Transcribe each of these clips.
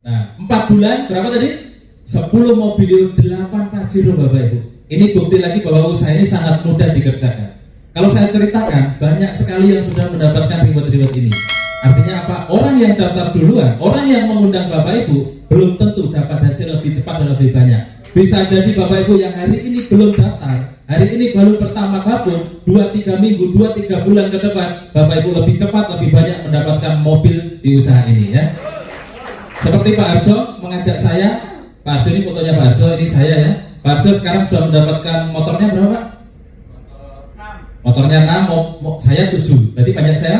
Nah, 4 bulan berapa tadi? 10 mobil, 8 Pajero Bapak Ibu. Ini bukti lagi bahwa usaha ini sangat mudah dikerjakan. Kalau saya ceritakan, banyak sekali yang sudah mendapatkan reward-reward ini. Artinya apa? Orang yang daftar duluan, orang yang mengundang Bapak Ibu belum tentu dapat hasil lebih cepat dan lebih banyak. Bisa jadi Bapak Ibu yang hari ini belum daftar, hari ini baru pertama gabung, 2-3 minggu, 2-3 bulan ke depan, Bapak Ibu lebih cepat, lebih banyak mendapatkan mobil di usaha ini ya. Seperti Pak Harjo mengajak saya, Pak Harjo ini fotonya Pak Harjo, ini saya ya. Pak Harjo sekarang sudah mendapatkan motornya berapa Pak? Motornya 6, saya 7, berarti banyak saya?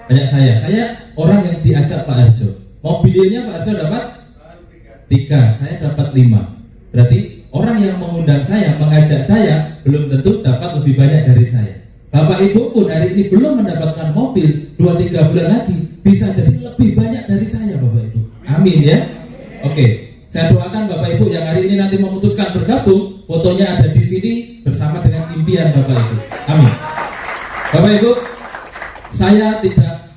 Banyak saya. Saya orang yang diajak Pak Harjo. Mobilnya Pak Harjo dapat 3, saya dapat 5. Berarti orang yang mengundang saya, mengajak saya, belum tentu dapat lebih banyak dari saya. Bapak Ibu pun hari ini belum mendapatkan mobil, 2-3 bulan lagi bisa jadi lebih banyak dari saya Bapak Ibu. Amin ya. Oke, saya doakan Bapak Ibu yang hari ini nanti memutuskan bergabung, fotonya ada di sini bersama dengan impian Bapak Ibu. Amin. Bapak Ibu, saya tidak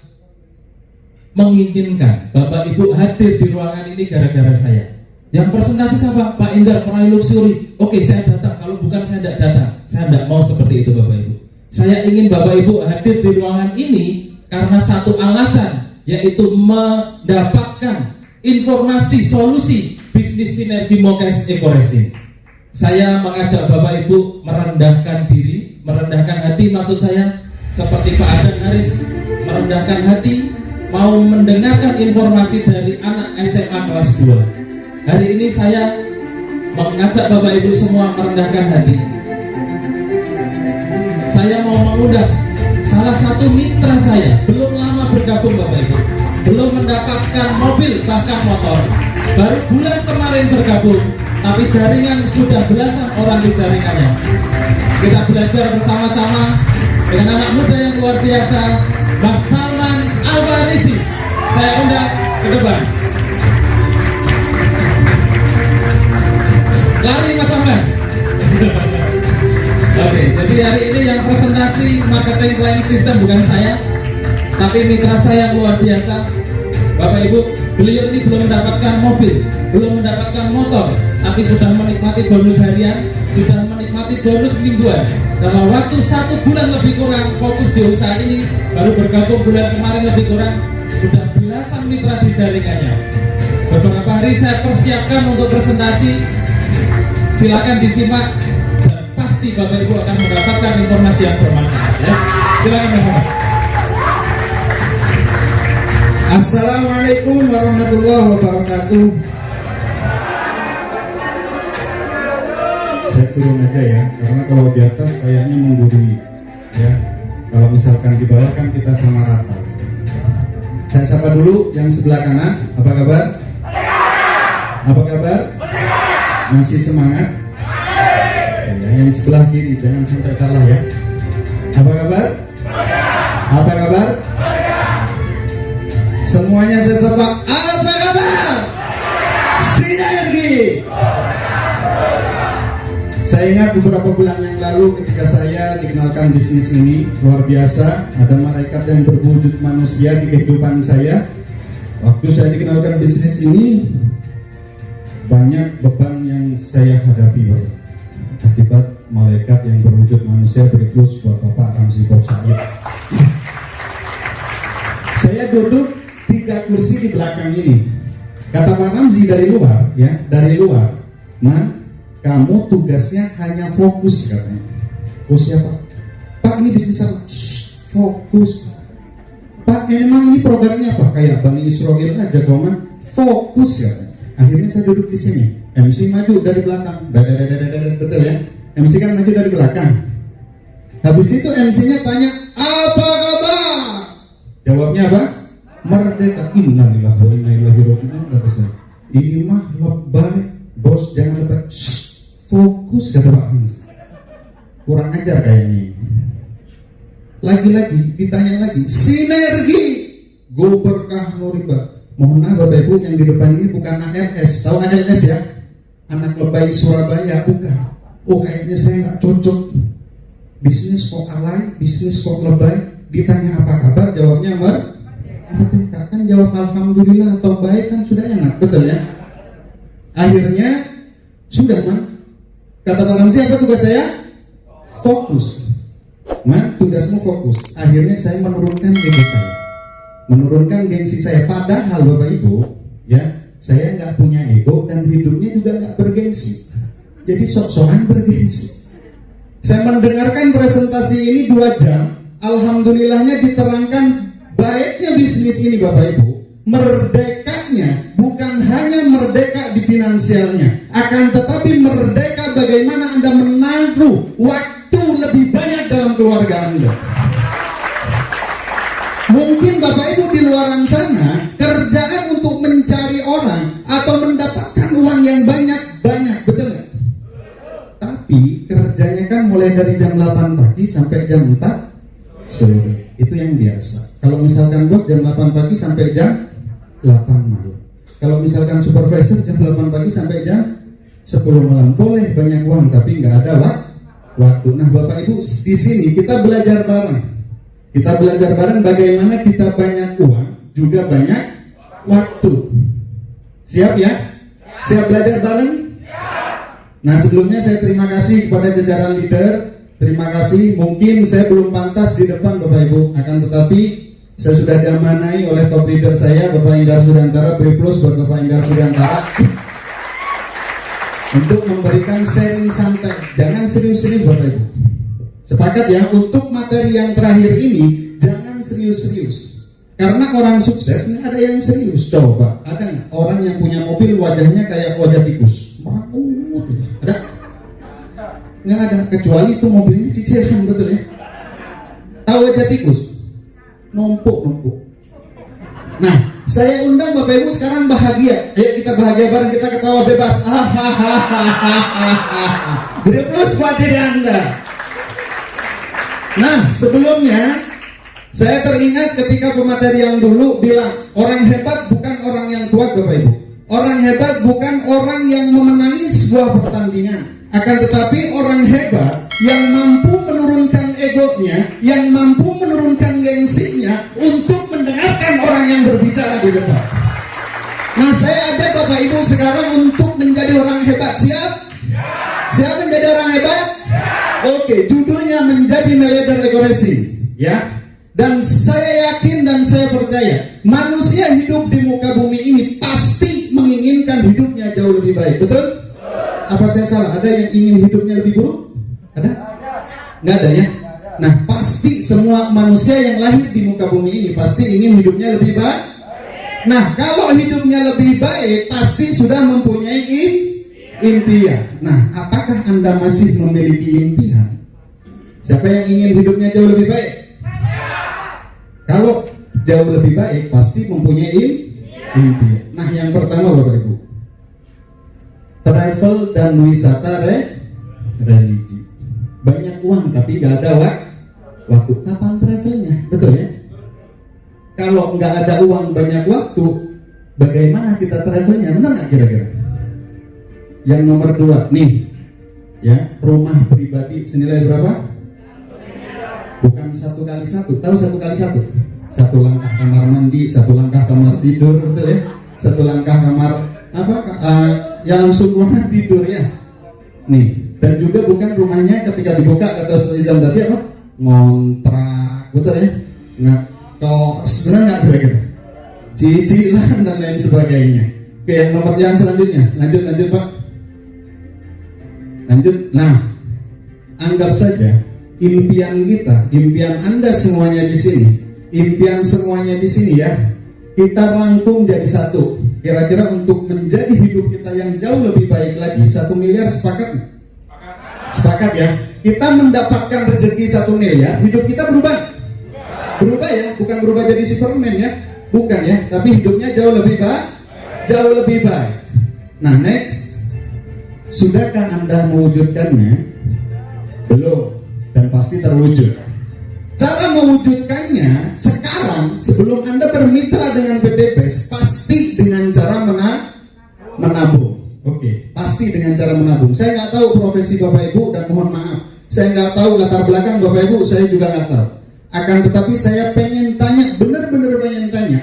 menginginkan Bapak Ibu hadir di ruangan ini gara-gara saya. Yang presentasi siapa? Pak Indar Peraih Luxury. Oke, saya datang. Kalau bukan saya tidak datang. Saya tidak mau seperti itu Bapak Ibu. Saya ingin Bapak Ibu hadir di ruangan ini karena satu alasan, yaitu mendapatkan informasi solusi bisnis sinergi Mokes Eco-Racing. Saya mengajak Bapak Ibu merendahkan diri, merendahkan hati, maksud saya seperti Pak Adan Haris merendahkan hati, mau mendengarkan informasi dari anak SMA kelas 2. Hari ini saya mengajak Bapak Ibu semua merendahkan hati. Saya mau mengundang salah satu mitra saya, belum lama bergabung Bapak Ibu, belum mendapatkan mobil bahkan motor, baru bulan kemarin bergabung, tapi jaringan sudah belasan orang di jaringannya. Kita belajar bersama-sama dengan anak muda yang luar biasa, Mas Salman Albarisi. Saya undang ke depan. Lari Mas Salman. Oke, jadi hari ini yang presentasi marketing planning system bukan saya, tapi mitra saya yang luar biasa. Bapak Ibu, beliau ini belum mendapatkan mobil, belum mendapatkan motor, tapi sudah menikmati bonus harian, sudah menikmati bonus mingguan. Dalam waktu 1 bulan lebih kurang fokus di usaha ini, baru bergabung bulan kemarin lebih kurang, sudah belasan mitra di jaringannya. Beberapa hari saya persiapkan untuk presentasi, silakan disimak. Pasti Bapak Ibu akan mendapatkan informasi yang bermanfaat ya. Silakan Mas Ahmad. Assalamualaikum warahmatullahi wabarakatuh. Saya turun aja ya, karena kalau di atas kayaknya menggurui ya. Kalau misalkan di bawah kan kita sama rata. Saya sapa dulu yang sebelah kanan, apa kabar? Apa kabar? Masih semangat? Yang di sebelah kiri jangan sampai kalah ya. Apa kabar? Apa kabar? Semuanya saya sapa. Apa kabar? Sinergi. Saya ingat beberapa bulan yang lalu ketika saya dikenalkan bisnis ini, luar biasa. Ada malaikat yang berwujud manusia di kehidupan saya. Waktu saya dikenalkan bisnis ini, banyak beban yang saya hadapi akibat malaikat yang berwujud manusia berikus buat Bapak Ramzi Bob Said. Saya duduk 3 kursi di belakang ini. Kata Pak Ramzi dari luar, ya, dari luar, "Man, kamu tugasnya hanya fokus," katanya. "Oh siapa? Pak, ini bisnis apa?" "Fokus." "Pak, emang ini programnya apa?" "Kayak Bani Israel aja, kawan." "Fokus," katanya. Akhirnya saya duduk di sini. MC maju dari belakang. Betul ya? MC kan maju dari belakang. Habis itu MC-nya tanya, "Apa kabar?" Jawabnya apa? "Merdeka." Innalillahi wa inna ilaihi raji'un. Kata saya, "Ini mah lebay, bos, jangan lebay." Fokus, kata Pak Hans. Kurang ajar kayaknya. Lagi-lagi ditanya lagi, sinergi. Go berkah nuriba. Mohon maaf Bapak Ibu, yang di depan ini bukan ALS. Tahu ALS ya? Anak lebay Surabaya, bukan. Oh kayaknya saya nggak cocok. Bisnis kok alay, bisnis kok lebay. Ditanya apa kabar, jawabnya merdeka kan jawab alhamdulillah atau baik kan sudah enak, betul ya? Akhirnya sudah man, kata Pak Ramzi apa tugas saya? Fokus. Man, tugasmu fokus. Akhirnya saya menurunkan ego saya, menurunkan gengsi saya. Padahal Bapak Ibu, ya, saya nggak punya ego dan hidupnya juga nggak bergengsi. Jadi sok-sokan bergengsi. Saya mendengarkan presentasi ini 2 jam. Alhamdulillahnya diterangkan baiknya bisnis ini Bapak Ibu. Merdekanya bukan hanya merdeka di finansialnya, akan tetapi merdeka bagaimana Anda menaruh waktu lebih banyak dalam keluarga Anda. Mungkin Bapak Ibu di luar sana kerjaan untuk mencari orang atau mendapatkan uang yang banyak, betul nggak? Tapi kerjanya kan mulai dari jam 8 pagi sampai jam 4 sore. Itu yang biasa. Kalau misalkan bos jam 8 pagi sampai jam 8 malam. Kalau misalkan supervisor jam 8 pagi sampai jam 10 malam. Boleh banyak uang tapi nggak ada waktu. Nah Bapak Ibu di sini kita belajar bareng. Kita belajar bareng bagaimana kita banyak uang juga banyak waktu. Siap ya? Siap belajar bareng? Nah sebelumnya saya terima kasih kepada jajaran leader. Terima kasih. Mungkin saya belum pantas di depan Bapak Ibu, akan tetapi saya sudah diamanai oleh top leader saya Bapak Indar Suryantara. Beri plus buat Bapak Indar Suryantara untuk memberikan sharing santai. Jangan serius-serius Bapak Ibu. Sepakat ya, untuk materi yang terakhir ini jangan serius-serius. Karena orang sukses nggak ada yang serius. Coba, ada nggak orang yang punya mobil wajahnya kayak wajah tikus? Merakut, ada? Nggak ada, kecuali itu mobilnya cicilan, betul ya? Tahu wajah tikus? Numpuk. Nah, saya undang Bapak Ibu sekarang bahagia. Ayo kita bahagia bareng, kita ketawa bebas. Beri plus buat diri Anda. Nah, sebelumnya saya teringat ketika pemateri yang dulu bilang orang hebat bukan orang yang kuat Bapak Ibu. Orang hebat bukan orang yang memenangi sebuah pertandingan, akan tetapi orang hebat yang mampu menurunkan egonya, yang mampu menurunkan gengsinya untuk mendengarkan orang yang berbicara di depan. Nah, saya ajak Bapak Ibu sekarang untuk menjadi orang hebat. Siap? Siap menjadi orang hebat? Oke, judulnya menjadi miliarder ekonomi, ya. Dan saya yakin dan saya percaya manusia hidup di muka bumi ini pasti menginginkan hidupnya jauh lebih baik, betul? Apa saya salah? Ada yang ingin hidupnya lebih buruk? Ada? Nggak ada ya? Nah, pasti semua manusia yang lahir di muka bumi ini pasti ingin hidupnya lebih baik. Nah, kalau hidupnya lebih baik pasti sudah mempunyai impian. Nah, apakah Anda masih memiliki impian? Siapa yang ingin hidupnya jauh lebih baik? Kalau jauh lebih baik pasti mempunyai impian. Nah, yang pertama Bapak Ibu, travel dan wisata religi. Banyak uang tapi gak ada waktu. Kapan travelnya? Betul ya? Kalau nggak ada uang banyak waktu, bagaimana kita travelnya? Benar nggak kira-kira? Yang nomor 2 nih, ya, rumah pribadi senilai berapa? Bukan 1x1. Tahu 1x1? 1 langkah kamar mandi, 1 langkah kamar tidur, betul ya? 1 langkah kamar ya langsung rumah tidur ya. Nih, dan juga bukan rumahnya ketika dibuka kata Ustaz Izam tadi apa? Ngontrak, betul ya? Nggak kos, benar nggak kira-kira? Cicilan dan lain sebagainya. Oke, yang nomor yang selanjutnya, lanjut Pak. Lanjut. Nah, anggap saja impian kita, impian Anda semuanya di sini, impian semuanya di sini ya, kita rangkum jadi satu. Kira-kira untuk menjadi hidup kita yang jauh lebih baik lagi, 1 miliar sepakat nggak? Sepakat ya. Kita mendapatkan rezeki 1 miliar, hidup kita berubah ya, bukan berubah jadi Superman ya, bukan ya, tapi hidupnya jauh lebih baik. Nah, next, sudahkah Anda mewujudkannya? Belum, dan pasti terwujud. Cara mewujudkannya sekarang, sebelum Anda bermitra dengan PT BES, pasti dengan cara menabung. Oke, pasti dengan cara menabung. Saya nggak tahu profesi Bapak Ibu dan mohon maaf, saya nggak tahu latar belakang Bapak Ibu, saya juga nggak tahu. Akan tetapi saya pengen tanya, benar-benar pengen tanya,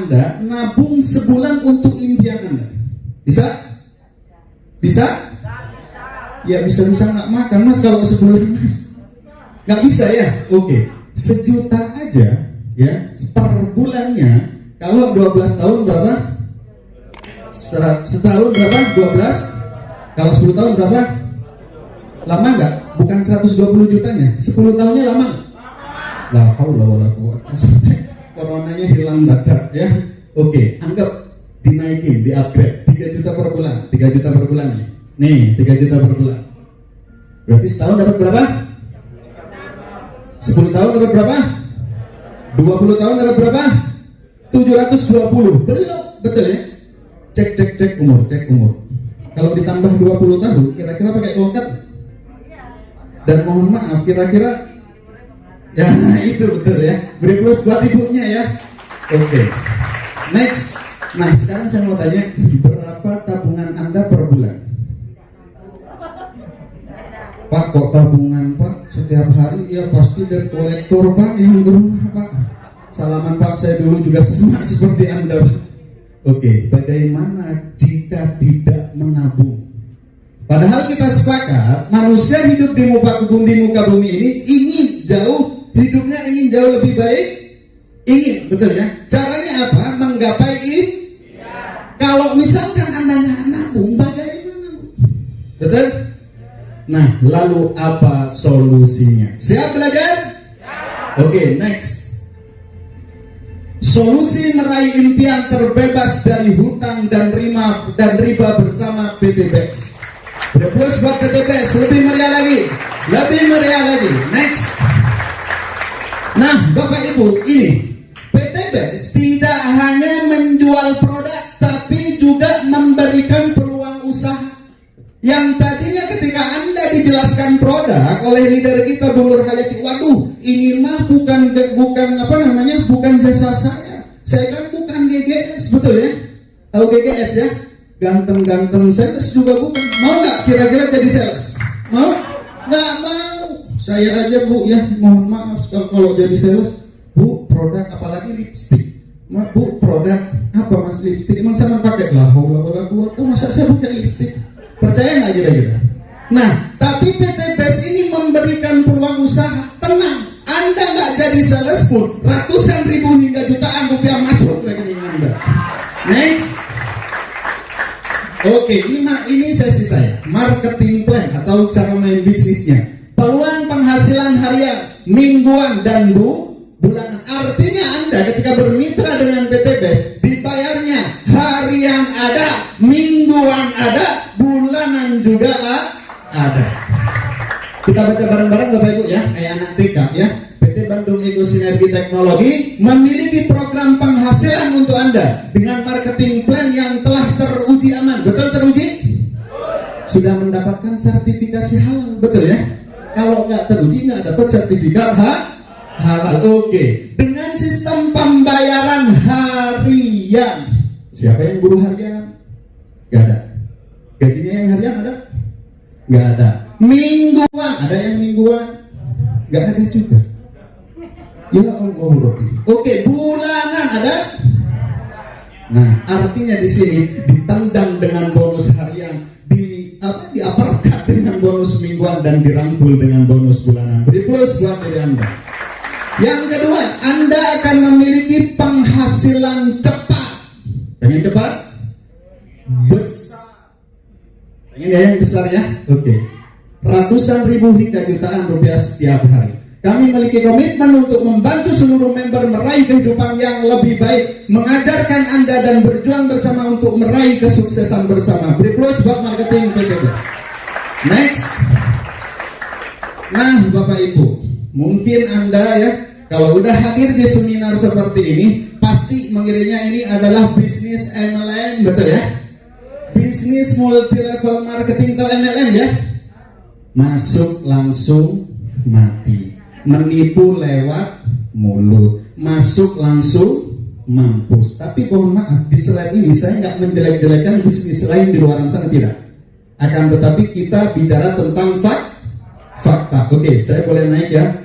Anda nabung sebulan untuk impian Anda? Bisa? Bisa? Ya bisa-bisa nggak makan mas kalau sebulan mas. Nggak bisa ya? Oke. 1 juta aja ya per bulannya. Kalau 12 tahun berapa? Setahun berapa? 12. Kalau 10 tahun berapa? Lama nggak? Bukan 120 jutanya. 10 tahunnya lama? La haula wala quwwata. Coronanya hilang mendadak ya. Oke, anggap dinaikin, di-upgrade 3 juta per bulan. 3 juta per bulan nih. Nih, 3 juta per bulan. Berarti setahun dapat berapa? 10 tahun dapat berapa? 20 tahun dapat berapa? 720. Belum, betul ya? Cek umur. Kalau ditambah 20 tahun, kira-kira pakai tongkat? Dan mohon maaf, kira-kira ya itu betul ya. Beri plus buat ibunya ya. Oke. Next. Nah, sekarang saya mau tanya, berapa tabungan Anda per bulan? Pak, kok tabungan Pak setiap hari? Ya pasti dari kolektor Pak yang ke rumah Pak. Salaman Pak, saya dulu juga sama seperti Anda Pak. Oke, bagaimana jika tidak menabung? Padahal kita sepakat manusia hidup di muka bumi ini ingin hidupnya ingin jauh lebih baik. Ingin, betul ya? Caranya apa? Menggapai ini. Kalau misalkan Anda nggak nabung, bagaimana? Betul? Nah, lalu apa solusinya? Siap belajar? Oke, next. Solusi meraih impian terbebas dari hutang dan riba bersama PTBS. Plus buat PTBS, lebih meriah lagi. Next. Nah, Bapak Ibu, ini PTBS tidak hanya menjual produk, tapi juga memberikan peluang usaha. Yang tadinya ketika Anda dijelaskan produk oleh leader kita Bu Nur Hayati, waduh, ini mah bukan jasa saya. Saya kan bukan GGS, betul ya? Tahu GGS ya? Ganteng-ganteng sales juga bukan. Mau nggak kira-kira jadi sales? Mau? Nggak mau. Saya aja Bu ya, mohon maaf kalau jadi sales. Bu, produk apalagi lipstick. Bu, produk apa mas lipstick? Emang sama pakai lah. Masa saya pakai lipstick? Percaya nggak kira-kira? Nah, tapi PTBS ini memberikan peluang usaha. Tenang, Anda nggak jadi sales pun ratusan ribu hingga jutaan rupiah masuk ke rekening Anda. Next. Oke, ini sesi saya, marketing plan atau cara main bisnisnya. Peluang penghasilan harian, mingguan dan bulanan. Artinya Anda ketika bermitra dengan PTBS, dibayarnya harian ada, mingguan ada, bulanan juga ada. Kita baca bareng-bareng Bapak Ibu ya, kayak anak TK ya. PT Bandung Ego Sinergi Teknologi memiliki program penghasilan untuk Anda dengan marketing plan yang telah teruji aman. Betul teruji? Sudah mendapatkan sertifikasi halal, betul ya? Kalau nggak teruji nggak dapat sertifikat halal. Oke. Dengan sistem pembayaran harian. Siapa yang buruh harian? Gak ada. Gajinya yang harian ada? Gak ada. Mingguan, ada yang mingguan? Gak ada juga. Ya Allah Rabbi. Oke, bulanan ada? Nah, artinya di sini ditendang dengan bonus harian, diaperkat dengan bonus mingguan dan dirangkul dengan bonus bulanan. Beri plus buat diri Anda. Yang kedua, Anda akan memiliki penghasilan cepat. Pengen cepat? Besar. Pengen ya yang besar ya? Oke. Ratusan ribu hingga jutaan rupiah setiap hari. Kami memiliki komitmen untuk membantu seluruh member meraih kehidupan yang lebih baik, mengajarkan Anda dan berjuang bersama untuk meraih kesuksesan bersama. Beri plus buat marketing PTBS. Next. Nah, Bapak Ibu, mungkin Anda ya, kalau udah hadir di seminar seperti ini, pasti mengiringnya ini adalah bisnis MLM, betul ya? Bisnis multi level marketing atau MLM ya? Masuk langsung mati. Menipu lewat mulut, masuk langsung mampus. Tapi mohon maaf, di slide ini saya nggak menjelek-jelekan bisnis lain di luar sana, tidak. Akan tetapi kita bicara tentang fakta. Oke, saya boleh naik ya.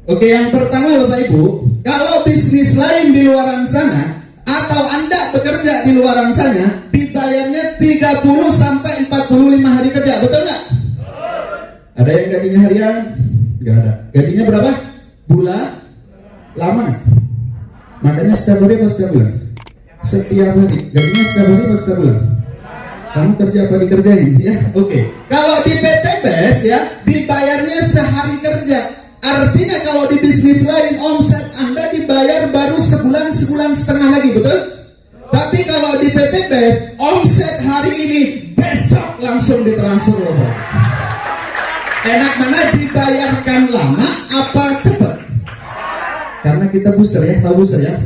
Oke, yang pertama Bapak Ibu, kalau bisnis lain di luar sana Atau Anda bekerja di luaran sana, dibayarnya 30 sampai 45 hari kerja, betul nggak? Ada yang gajinya harian? Nggak ada. Gajinya berapa? Bulan? Lama. Makanya setiap hari apa setiap bulan? Setiap hari. Gajinya setiap hari apa setiap bulan? Kamu kerja apa dikerjain? Ya, oke. Kalau di PT BES ya, dibayarnya sehari kerja. Artinya kalau di bisnis lain omset Anda dibayar baru sebulan setengah lagi, betul? Tapi kalau di PT BES omset hari ini besok langsung ditransfer loh. Enak mana dibayarkan lama apa cepat? Karena kita booster ya, tahu booster ya,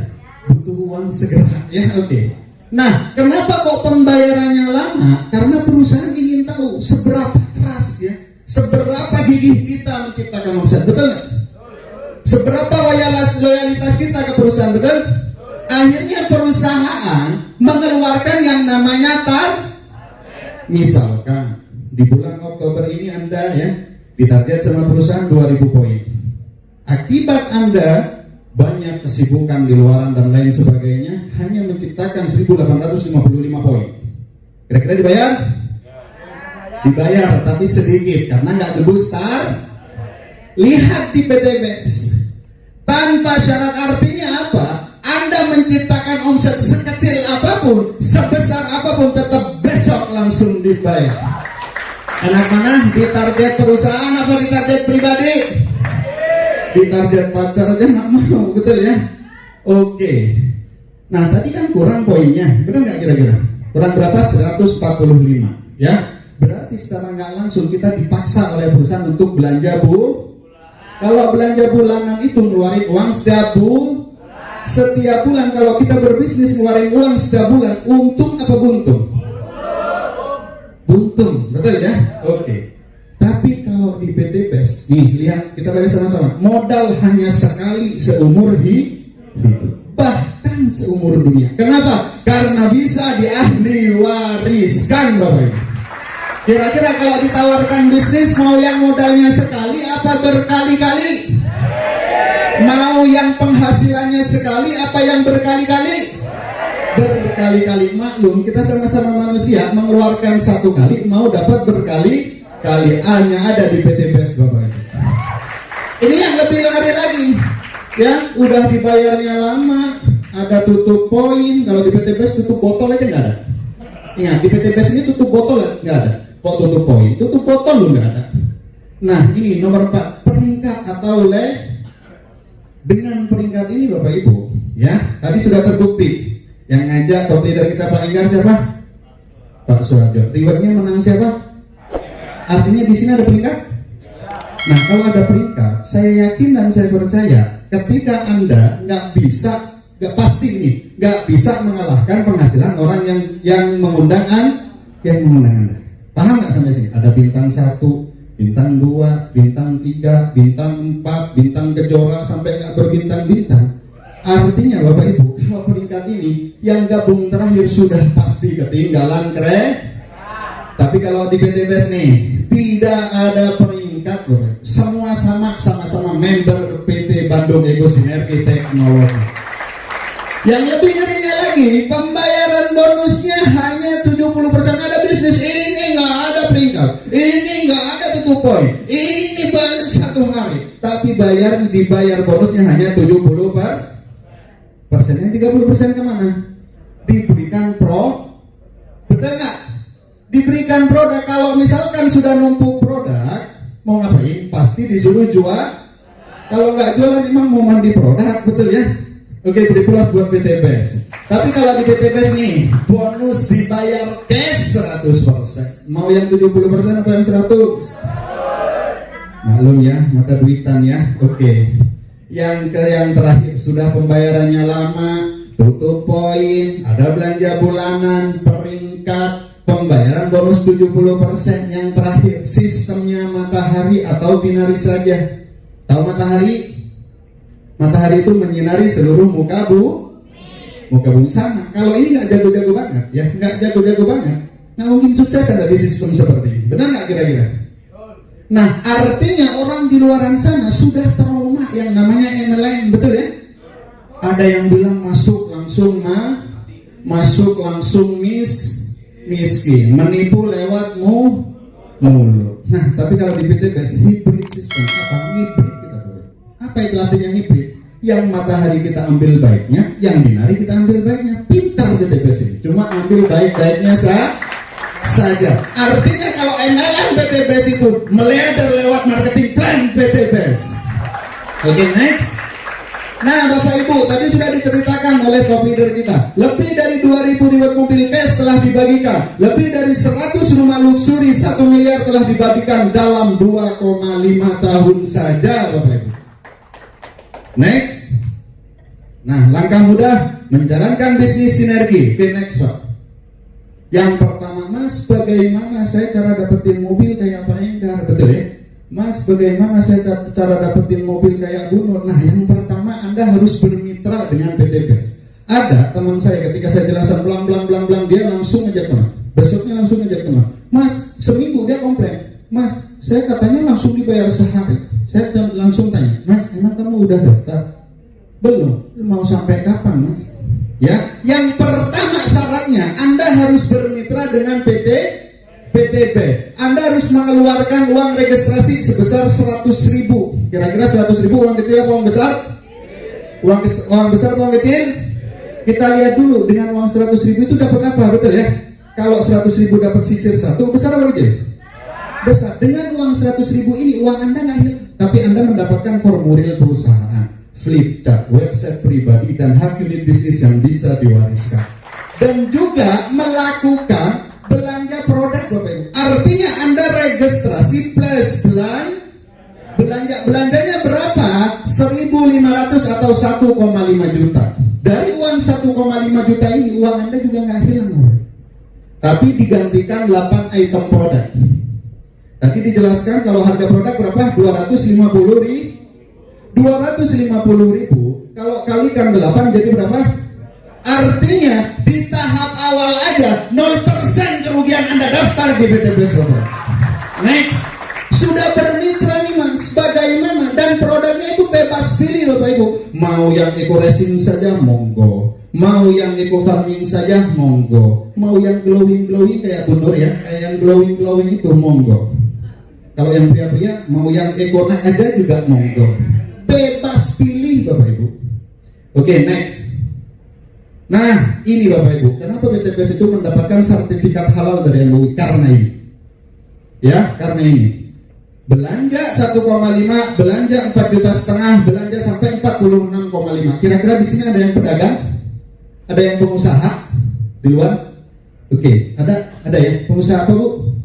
butuh uang segera ya, oke. Nah, kenapa kok pembayarannya lama? Karena perusahaan ingin tahu seberapa keras ya, seberapa gigih kita menciptakan omset, betul nggak? Seberapa loyalitas kita ke perusahaan, betul? Akhirnya perusahaan mengeluarkan yang namanya misalkan di bulan Oktober ini Anda ya ditarget sama perusahaan 2000 poin. Akibat Anda banyak kesibukan di luaran dan lain sebagainya, hanya menciptakan 1855 poin. Kira-kira dibayar? Dibayar, tapi sedikit karena nggak tembus Lihat di PT BES, tanpa syarat, artinya apa? Anda menciptakan omset sekecil apapun, sebesar apapun, tetap besok langsung dibayar. Enak mana? Di target perusahaan apa di target pribadi? Di target pacar aja nggak mau, betul ya? Oke. Nah tadi kan kurang poinnya, benar nggak kira-kira? Kurang berapa? 145 ya. Berarti secara nggak langsung kita dipaksa oleh perusahaan untuk belanja Kalau belanja bulanan itu ngeluarin uang setiap bulan. Kalau kita berbisnis ngeluarin uang setiap bulan, untung apa buntung? Buntung, betul ya? Oke. Tapi kalau di PT BES, nih lihat, kita baca sama-sama. Modal hanya sekali seumur hidup, bahkan seumur dunia. Kenapa? Karena bisa diahli wariskan, Bapak Ibu. Kira-kira kalau ditawarkan bisnis, mau yang modalnya sekali apa berkali-kali? Mau yang penghasilannya sekali apa yang berkali-kali? Berkali-kali. Maklum, kita sama-sama manusia, mengeluarkan satu kali mau dapat berkali-kali. Hanya ada di PT BES, Bapak Ibu. Ini yang lebih ngeri lagi ya, udah dibayarnya lama, ada tutup poin. Kalau di PT BES tutup botol aja nggak ada. Ingat, di PT BES ini tutup botol nggak ada. Kok tutup poin? Tutup botol lu nggak ada. Nah ini nomor 4, peringkat atau dengan peringkat ini Bapak Ibu ya, tadi sudah terbukti. Yang ngajak co-leader kita Pak Enggar siapa? Pak Suharjo. Rewardnya menang siapa? Artinya di sini ada peringkat. Nah kalau ada peringkat, saya yakin dan saya percaya ketika Anda nggak pasti nih, nggak bisa mengalahkan penghasilan orang yang mengundang Anda. Paham nggak sampai sini? Ada bintang 1, bintang 2, bintang 3, bintang 4, bintang kejora sampai nggak berbintang-bintang. Artinya Bapak Ibu, kalau peringkat ini yang gabung terakhir sudah pasti ketinggalan Tapi kalau di PT BES nih tidak ada peringkat, semua sama-sama member PT Bandung Ego Sinergi Teknologi. Yang lebih ngerinya lagi, pembayaran bonusnya hanya 70%. Ada bisnis ini nggak ada peringkat, ini nggak ada tutup poin, ini baru 1 hari, tapi dibayar bonusnya hanya 70%. Yang 30% kemana? Diberikan betul nggak? Diberikan produk. Kalau misalkan sudah numpuk produk, mau ngapain? Pasti disuruh jual. Kalau nggak jualan memang mau mandi produk, betul ya? Oke, beri plus buat PT BES. Tapi kalau di PT BES nih, bonus dibayar cash 100%. Mau yang 70% atau yang 100%? Maklum ya, mata duitan ya. Oke. Yang terakhir, sudah pembayarannya lama, tutup poin, ada belanja bulanan, peringkat, pembayaran bonus 70%. Yang terakhir, sistemnya matahari atau binari saja. Tahu matahari? Matahari itu menyinari seluruh muka bumi sama. Kalau ini nggak jago-jago banget, ya nggak jago-jago banget, nggak mungkin sukses ada di sistem seperti ini. Benar nggak kira-kira? Nah, artinya orang di luaran sana sudah trauma yang namanya MLM, betul ya? Ada yang bilang masuk langsung masuk langsung miskin, menipu lewat mulut. Nah, tapi kalau di PTBS hybrid system, apa hybrid kita boleh? Apa itu artinya hybrid? Yang matahari kita ambil baiknya, yang binari kita ambil baiknya. Pintar PTBS ini, cuma ambil baik-baiknya saja. Artinya kalau MLM PTBS itu melebar lewat marketing plan PTBS. Oke, next. Nah, Bapak Ibu, tadi sudah diceritakan oleh top leader kita. Lebih dari 2.000 ribuan mobil cash telah dibagikan. Lebih dari 100 rumah luksuri 1 miliar telah dibagikan dalam 2,5 tahun saja, Bapak Ibu. Next. Nah, langkah mudah menjalankan bisnis sinergi. Oke, next, Pak. Yang pertama, Mas, bagaimana saya cara dapetin mobil kayak Pak Enggar? Betul ya? Mas, bagaimana saya cara dapetin mobil kayak Bu Nur? Nah, yang pertama Anda harus bermitra dengan PTBS. Ada teman saya ketika saya jelaskan blang, dia langsung ngejak teman. Besoknya langsung ngejak teman. Mas, seminggu dia komplain. Mas, saya katanya langsung dibayar sehari. Saya langsung tanya, Mas, emang kamu udah daftar? Belum. Mau sampai kapan, Mas? Ya, yang pertama syaratnya Anda harus bermitra dengan PTB. Anda harus mengeluarkan uang registrasi sebesar 100.000. Kira-kira 100.000 uang kecil apa uang besar? Uang besar atau uang kecil? Kita lihat dulu dengan uang 100.000 itu dapat apa, betul ya? Kalau 100.000 dapat sisir satu, besar apa kecil? Besar. Dengan uang 100.000 ini uang Anda nggak hilang, tapi Anda mendapatkan formulir perusahaan, flip chart, website pribadi, dan hak unit bisnis yang bisa diwariskan. Dan juga melakukan belanja produk, Bapak Ibu. Artinya Anda registrasi plus belanjanya berapa? 1.500 atau 1,5 juta. Dari uang 1,5 juta ini uang Anda juga nggak hilang, Bapak. Tapi digantikan 8 item produk. Tadi dijelaskan kalau harga produk berapa? 250.000. Kalau kalikan 8 jadi berapa? Artinya di tahap awal aja 0% kerugian Anda daftar di PTBS, Bapak. Next, sudah bermitra nih Mas, bagaimana? Dan produknya itu bebas pilih, Bapak Ibu. Mau yang eco racing saja monggo, mau yang eco farming saja monggo, mau yang glowing kayak Bu Nur ya, kayak yang glowing itu monggo. Kalau yang pria-pria mau yang eco aja juga monggo. Bebas pilih, Bapak Ibu. Oke, next. Nah, ini Bapak Ibu, kenapa PTBS itu mendapatkan sertifikat halal dari MUI? Karena ini. Ya, karena ini. Belanja 1,5, belanja 4,5 juta, belanja sampai 46,5. Kira-kira di sini ada yang pedagang? Ada yang pengusaha di luar? Oke, ada ya. Pengusaha apa, Bu?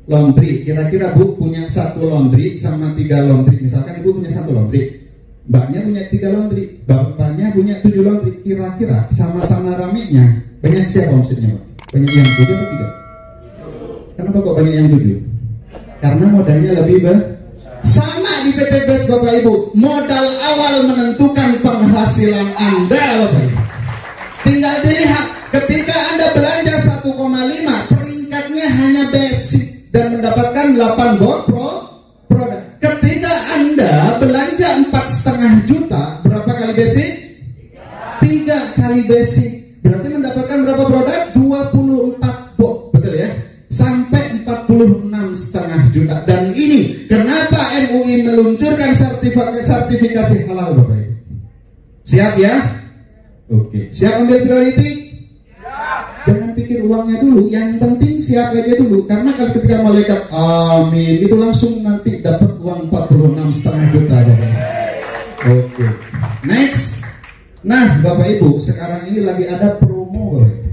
Laundry. Kira-kira Bu punya 1 laundry sama 3 laundry. Misalkan Ibu punya 1 laundry. Mbaknya punya 3 laundry, bapaknya punya 7 laundry. Kira-kira sama-sama ramenya banyak siapa omsetnya, Pak? Banyak yang 7 atau 3? Kenapa kok banyak yang 7? Karena modalnya lebih sama di PTBS, Bapak Ibu. Modal awal menentukan penghasilan Anda, Bapak Ibu. Tinggal dilihat ketika Anda belanja 1,5, peringkatnya hanya basic dan mendapatkan 8 produk. Ketika Anda belanja 4,5 juta, berapa kali basic? 3 kali basic. Berarti mendapatkan berapa produk? 24 bot, betul ya? Sampai 46,5 juta. Dan ini kenapa MUI meluncurkan sertifikasi halal, Bapak Ibu. Siap ya? Oke. Siap ambil priority? Jangan pikir uangnya dulu, yang penting siap aja dulu. Karena kalau ketika malaikat amin itu langsung nanti dapat uang 46,5 juta, Bapak. Oke. Next. Nah, Bapak Ibu, sekarang ini lagi ada promo, Bapak Ibu.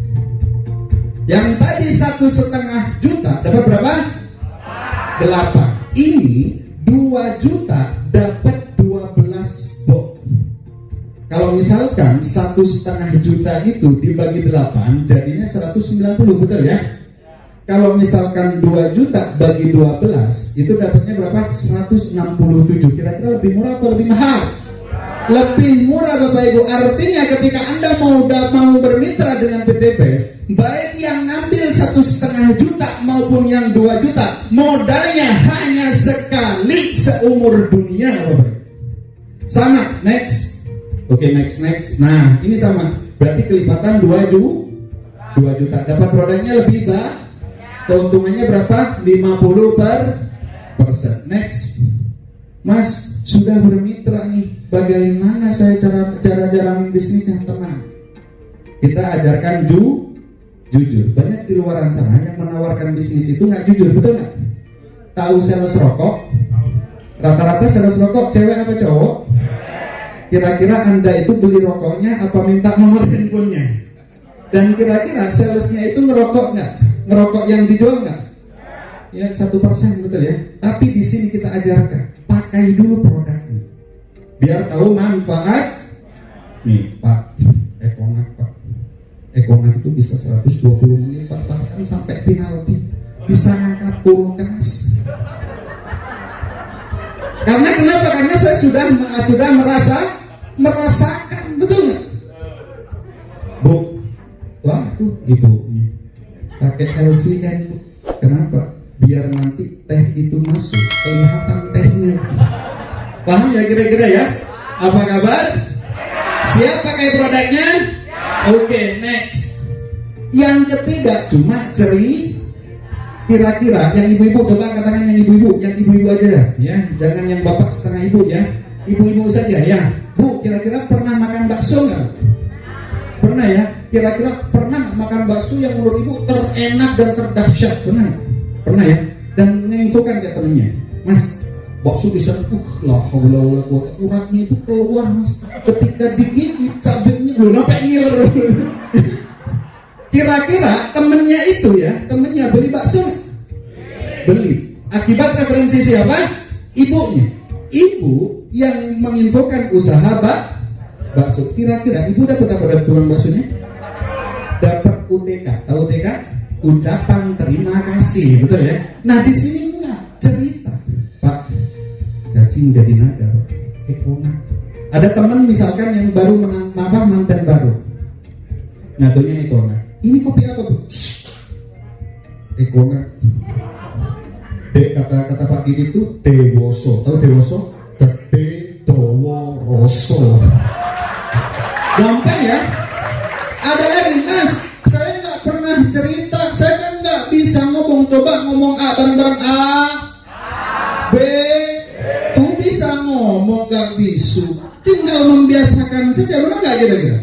Yang tadi 1,5 juta dapat berapa? 8. Ini 2 juta dapat 12 bot. Kalau misalkan 1,5 juta itu dibagi 8 jadinya 190, betul ya? Kalau misalkan 2 juta bagi 12 itu dapatnya berapa? 167. Kira-kira lebih murah atau lebih mahal? Lebih murah, Bapak Ibu. Artinya ketika Anda mau bermitra dengan PTBS, baik yang ngambil 1,5 juta maupun yang 2 juta, modalnya hanya sekali seumur dunia, Bapak Ibu. Sama, next. Oke, next. Nah, ini sama. berarti kelipatan 2 juta. Dapat produknya lebih banyak. Keuntungannya berapa? 50%. Next. Mas, sudah bermitra nih. Bagaimana saya cara jalanin bisnis yang tenang? Kita ajarkan jujur. Banyak di luar sana yang menawarkan bisnis itu nggak jujur, betul nggak? Tahu sales rokok? Rata-rata sales rokok cewek apa cowok? Kira-kira Anda itu beli rokoknya apa minta nomor handphonenya? Dan kira-kira salesnya itu ngerokok nggak? Ngerokok yang dijual nggak? Ya 1%, betul ya. Tapi di sini kita ajarkan, pakai dulu produknya, biar tahu manfaat. Nih Pak, Ekonak itu bisa 120 menit, bahkan sampai penalti, bisa ngangkat kulkas. Karena kenapa? Karena saya sudah merasakan, betul nggak? Bu, wah ibunya pakai LVN, Bu. Kenapa? Biar nanti teh itu masuk, kelihatan tehnya. Paham ya kira-kira ya? Apa kabar? Siap pakai produknya? Oke, next. Yang ketiga cuma kira-kira yang ibu-ibu, coba katakan yang ibu-ibu aja ya, jangan yang bapak setengah ibu ya, ibu-ibu saja ya. Bu, kira-kira pernah makan bakso nggak? Pernah ya? Kira-kira pernah makan bakso yang menurut ibu terenak dan terdahsyat? Pernah ya? Dan menginfokan ke temennya, Mas, bakso bisa lah haula wala quwata, uratnya itu keluar Mas, ketika digigit cabenya sampai ngiler. Kira-kira temennya itu ya, temennya beli bakso? Beli. Akibat referensi siapa? Ibunya. Ibu yang menginfokan usaha bakso. Kira-kira ibu dapat apa dari tukang baksonya? Dapat UTK. Tahu UTK? Ucapan terima kasih, betul ya? Nah di sini enggak cerita, Pak, cacing jadi naga, Ekonak. Ada teman misalkan yang baru mantan baru, ngadunya Ekonak. Ini kopi apa, Bu? Ekonak. Kata Pak Didi itu Dewoso. Tahu Dewoso? Gede Dowo Roso. Gampang ya? Ada lagi, Mas, saya nggak pernah cerita, saya kan nggak bisa ngomong. Coba ngomong A bareng-bareng. A, B, tuh bisa ngomong gak bisu. Tinggal membiasakan saja, benar nggak kira-kira?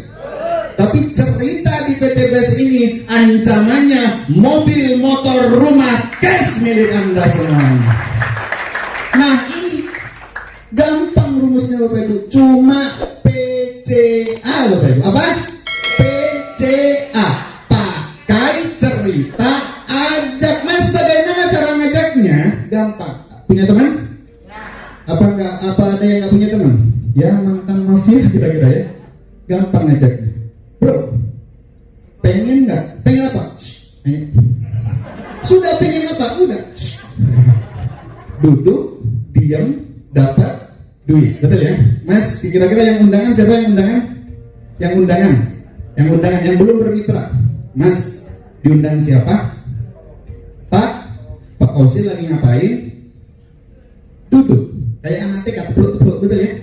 Tapi cerita di PTBS ini ancamannya mobil, motor, rumah, cash milik Anda semuanya. Nah ini gampang rumusnya Bapak Ibu, cuma PCA Bapak Ibu. Apa? PCA, pakai cerita, ajak. Mas, bagaimana cara ngajaknya? Gampang. Punya teman? Apa ada yang nggak punya teman? Ya mantan mafia kira-kira ya. Gampang ngajaknya. Bro, pengen nggak? Pengen apa? Sudah pengen apa? Udah. Duduk, diam, dapat duit. Betul ya? Mas, kira-kira yang undangan siapa yang undangan? Yang undangan yang belum bermitra. Mas, diundang siapa? Pak Osil lagi ngapain? Duduk. Kayak anak TK, peluk-peluk, betul ya?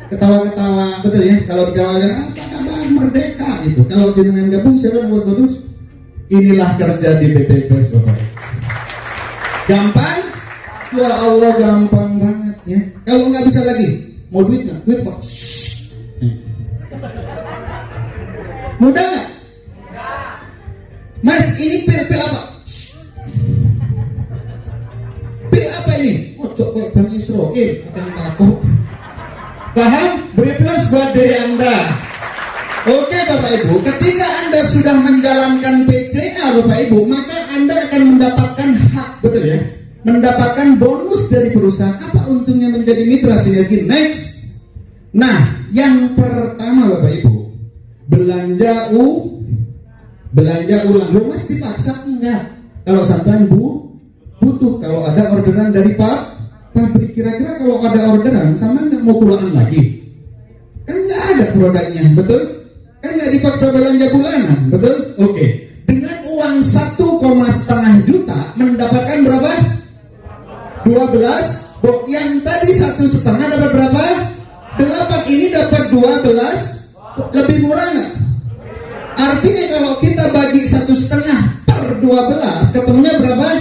Ketawa-ketawa, betul ya? Kalau di Jawa apa kabar merdeka gitu. Kalau jenengan gabung siapa yang buat bagus? Inilah kerja di PTBS Bapak. Gampang? Ya Allah, gampang banget ya. Kalau nggak bisa lagi, mau duit nggak? Duit kok. Mudah nggak? Mas, ini pil apa? Pil apa ini? Oh, cok Bani Israel, akan takut. Paham? Beri plus buat diri Anda. Oke Bapak Ibu, ketika Anda sudah menjalankan PCA Bapak Ibu, maka Anda akan mendapatkan hak, betul ya? Mendapatkan bonus dari perusahaan. Apa untungnya menjadi mitra sinergi? Next. Nah, yang pertama Bapak Ibu, belanja ulang. Lu mas dipaksa enggak? Kalau sampai butuh, kalau ada orderan dari pabrik, kira-kira kalau ada orderan sama nggak mau pulangan lagi? Kan nggak ada produknya, betul? Kan nggak dipaksa belanja bulanan, betul? Oke. Dengan uang 1,5 juta mendapatkan berapa? 12. Yang tadi 1,5 dapat berapa? 8. Ini dapat 12. Lebih murah nggak? Artinya kalau kita bagi 1,5/12, ketemunya berapa?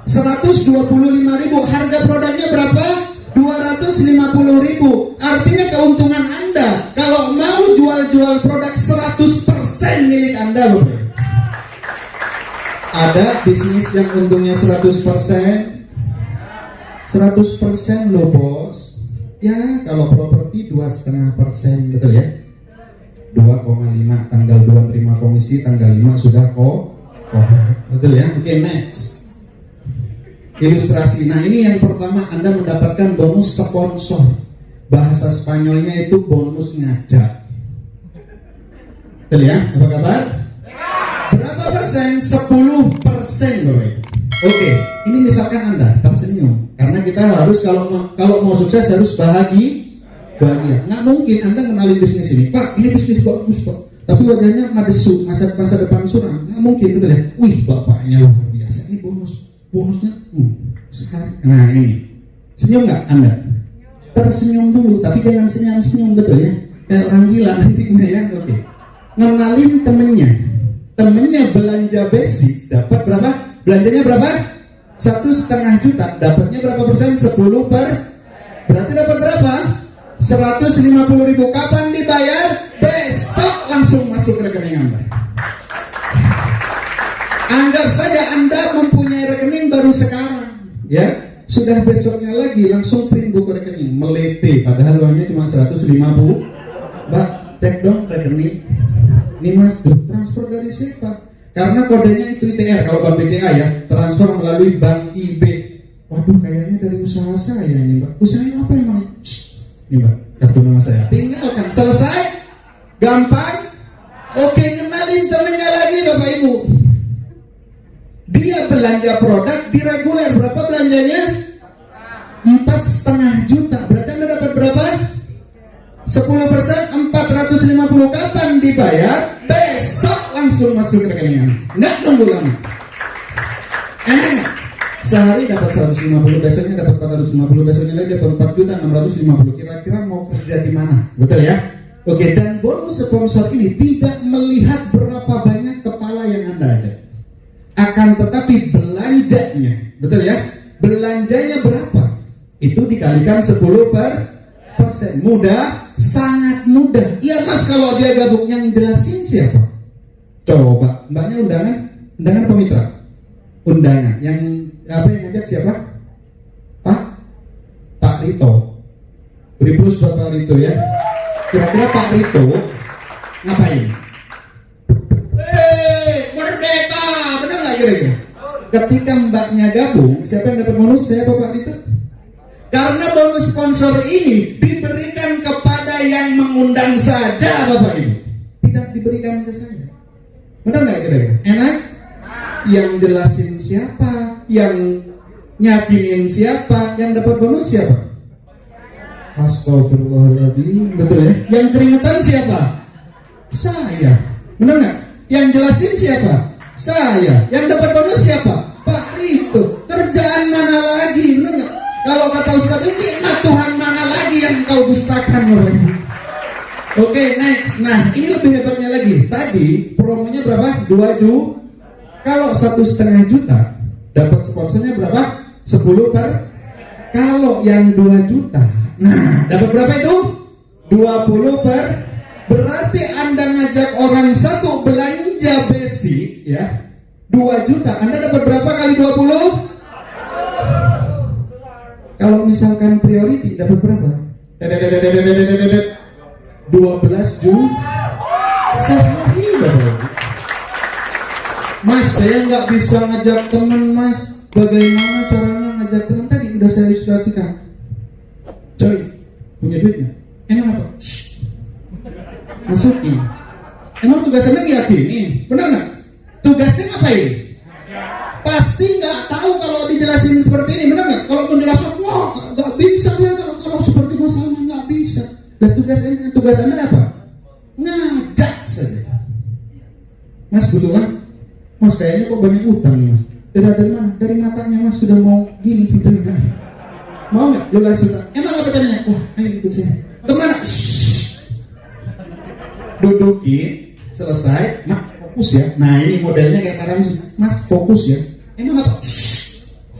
125.000. Harga produknya berapa? 250.000. Artinya keuntungan Anda kalau mau jual produk 100% milik Anda, Bapak Ibu. Ada bisnis yang untungnya 100%? 100% loh, Bos. Ya, kalau properti 2,5%, betul ya? 2,5, tanggal 2 terima komisi, tanggal 5 sudah betul ya? Oke, next. Ilustrasi. Nah, ini yang pertama, Anda mendapatkan bonus sponsor. Bahasa Spanyolnya itu bonus ngajak. Betul ya? Apa kabar? Berapa persen? 10%, Bapak Ibu. Oke, ini misalkan Anda tersenyum. Karena kita harus kalau mau sukses harus bahagia. Nggak mungkin Anda kenalin bisnis ini, Pak, ini bisnis bagus, Pak, tapi wajahnya madesu, masa depan suram. Nggak mungkin, betul ya? Wih, bapaknya luar biasa, ini bonusnya sekali. Nah, ini senyum nggak Anda? Tersenyum dulu, tapi jangan senyum, betul ya? Kayak orang gila nantinya ya. Oke. Ngenalin temennya belanja basic, dapat berapa? Belanjanya berapa? 1,5 juta, dapatnya berapa persen? 10 berarti dapat berapa? 150.000. Kapan dibayar? Besok langsung masuk ke rekening Anda. Anggap saja Anda mempunyai rekening baru sekarang, ya. Sudah besoknya lagi langsung print buku rekening, melete, padahal uangnya cuma 150. Mbak, cek dong rekening. Ini Mas, transfer dari siapa? Karena kodenya itu ITR, kalau Bank BCA ya, transfer melalui Bank IB. Waduh, kayaknya dari usaha saya ini, Mbak. Usahanya apa emang? Ini, Mbak, kartu nama saya. Tinggalkan, selesai, gampang. Oke, kenalin temennya lagi, Bapak Ibu. Dia belanja produk di reguler, berapa belanjanya? 4,5 juta. Berarti Anda dapat berapa? 10%, 450. Kapan dibayar? Besok langsung masuk ke rekening Anda. Nggak nunggu lama. Enak nggak? Sehari dapat 150, besoknya dapat 450, besoknya lagi dapat 4.650. Kira-kira mau kerja di mana? Betul ya? Oke, dan bonus sponsor ini tidak melihat berapa banyak kepala yang Anda ada. Akan tetapi belanjanya, betul ya? Belanjanya berapa? Itu dikalikan 10%. Mudah? Sangat mudah. Iya Mas, kalau dia gabung, yang jelasin siapa? Coba, Mbaknya undangan apa mitra? Undangan. Yang ngajak siapa? Pak Rito. Beri plus buat Pak Rito ya. Kira-kira Pak Rito ngapain? Merdeka, benar nggak kira-kira? Ketika Mbaknya gabung, siapa yang dapat bonus? Saya apa Pak Rito? Karena bonus sponsor ini diberikan kepada yang mengundang saja, Bapak Ibu. Tidak diberikan ke saya. Benar nggak kira-kira? Enak? Yang jelasin siapa? Yang nyakinin siapa? Yang dapat bonus siapa? Astagfirullahaladzim. Betul ya? Yang keringetan siapa? Saya. Benar nggak? Yang jelasin siapa? Saya. Yang dapat bonus siapa? Pak Rito. Kerjaan mana lagi? Benar nggak? Kalau kata Ustaz ini, nikmat Tuhan mana lagi yang kau dustakan, Bapak Ibu? Oke, next. Nah, ini lebih hebatnya lagi. Tadi promonya berapa? 2 juta. Kalau 1,5 juta, dapat sponsornya berapa? 10 Kalau yang 2 juta, nah dapat berapa itu? 20 Berarti Anda ngajak orang satu belanja basic, ya, 2 juta. Anda dapat berapa kali 20? Kalau misalkan priority dapat berapa? 12 juta sehari, Bapak. Mas, saya nggak bisa ngajak teman, Mas. Bagaimana caranya ngajak teman? Tadi udah saya ilustrasikan. Coy, punya duitnya? Emang apa? Masukin. Emang tugasnya ngiyakinin? Bener nggak? Tugasnya ngapain? Pasti nggak tahu kalau dijelasin seperti ini, bener nggak? Kalau menjelaskan, wah nggak bisa ya kalau seperti masalahnya nggak bisa. Dan tugas Anda apa? Ngajak saja. Mas butuh kan? Mas kayaknya kok banyak utang nih Mas. Dari mana? Dari matanya Mas sudah mau gini gitu kan? Mau nggak? Lulas utang. Emang apa caranya? Wah, ayo ikut saya. Kemana? Dudukin, selesai. fokus ya. Nah ini modelnya kayak para musik. Mas fokus ya. Emang apa?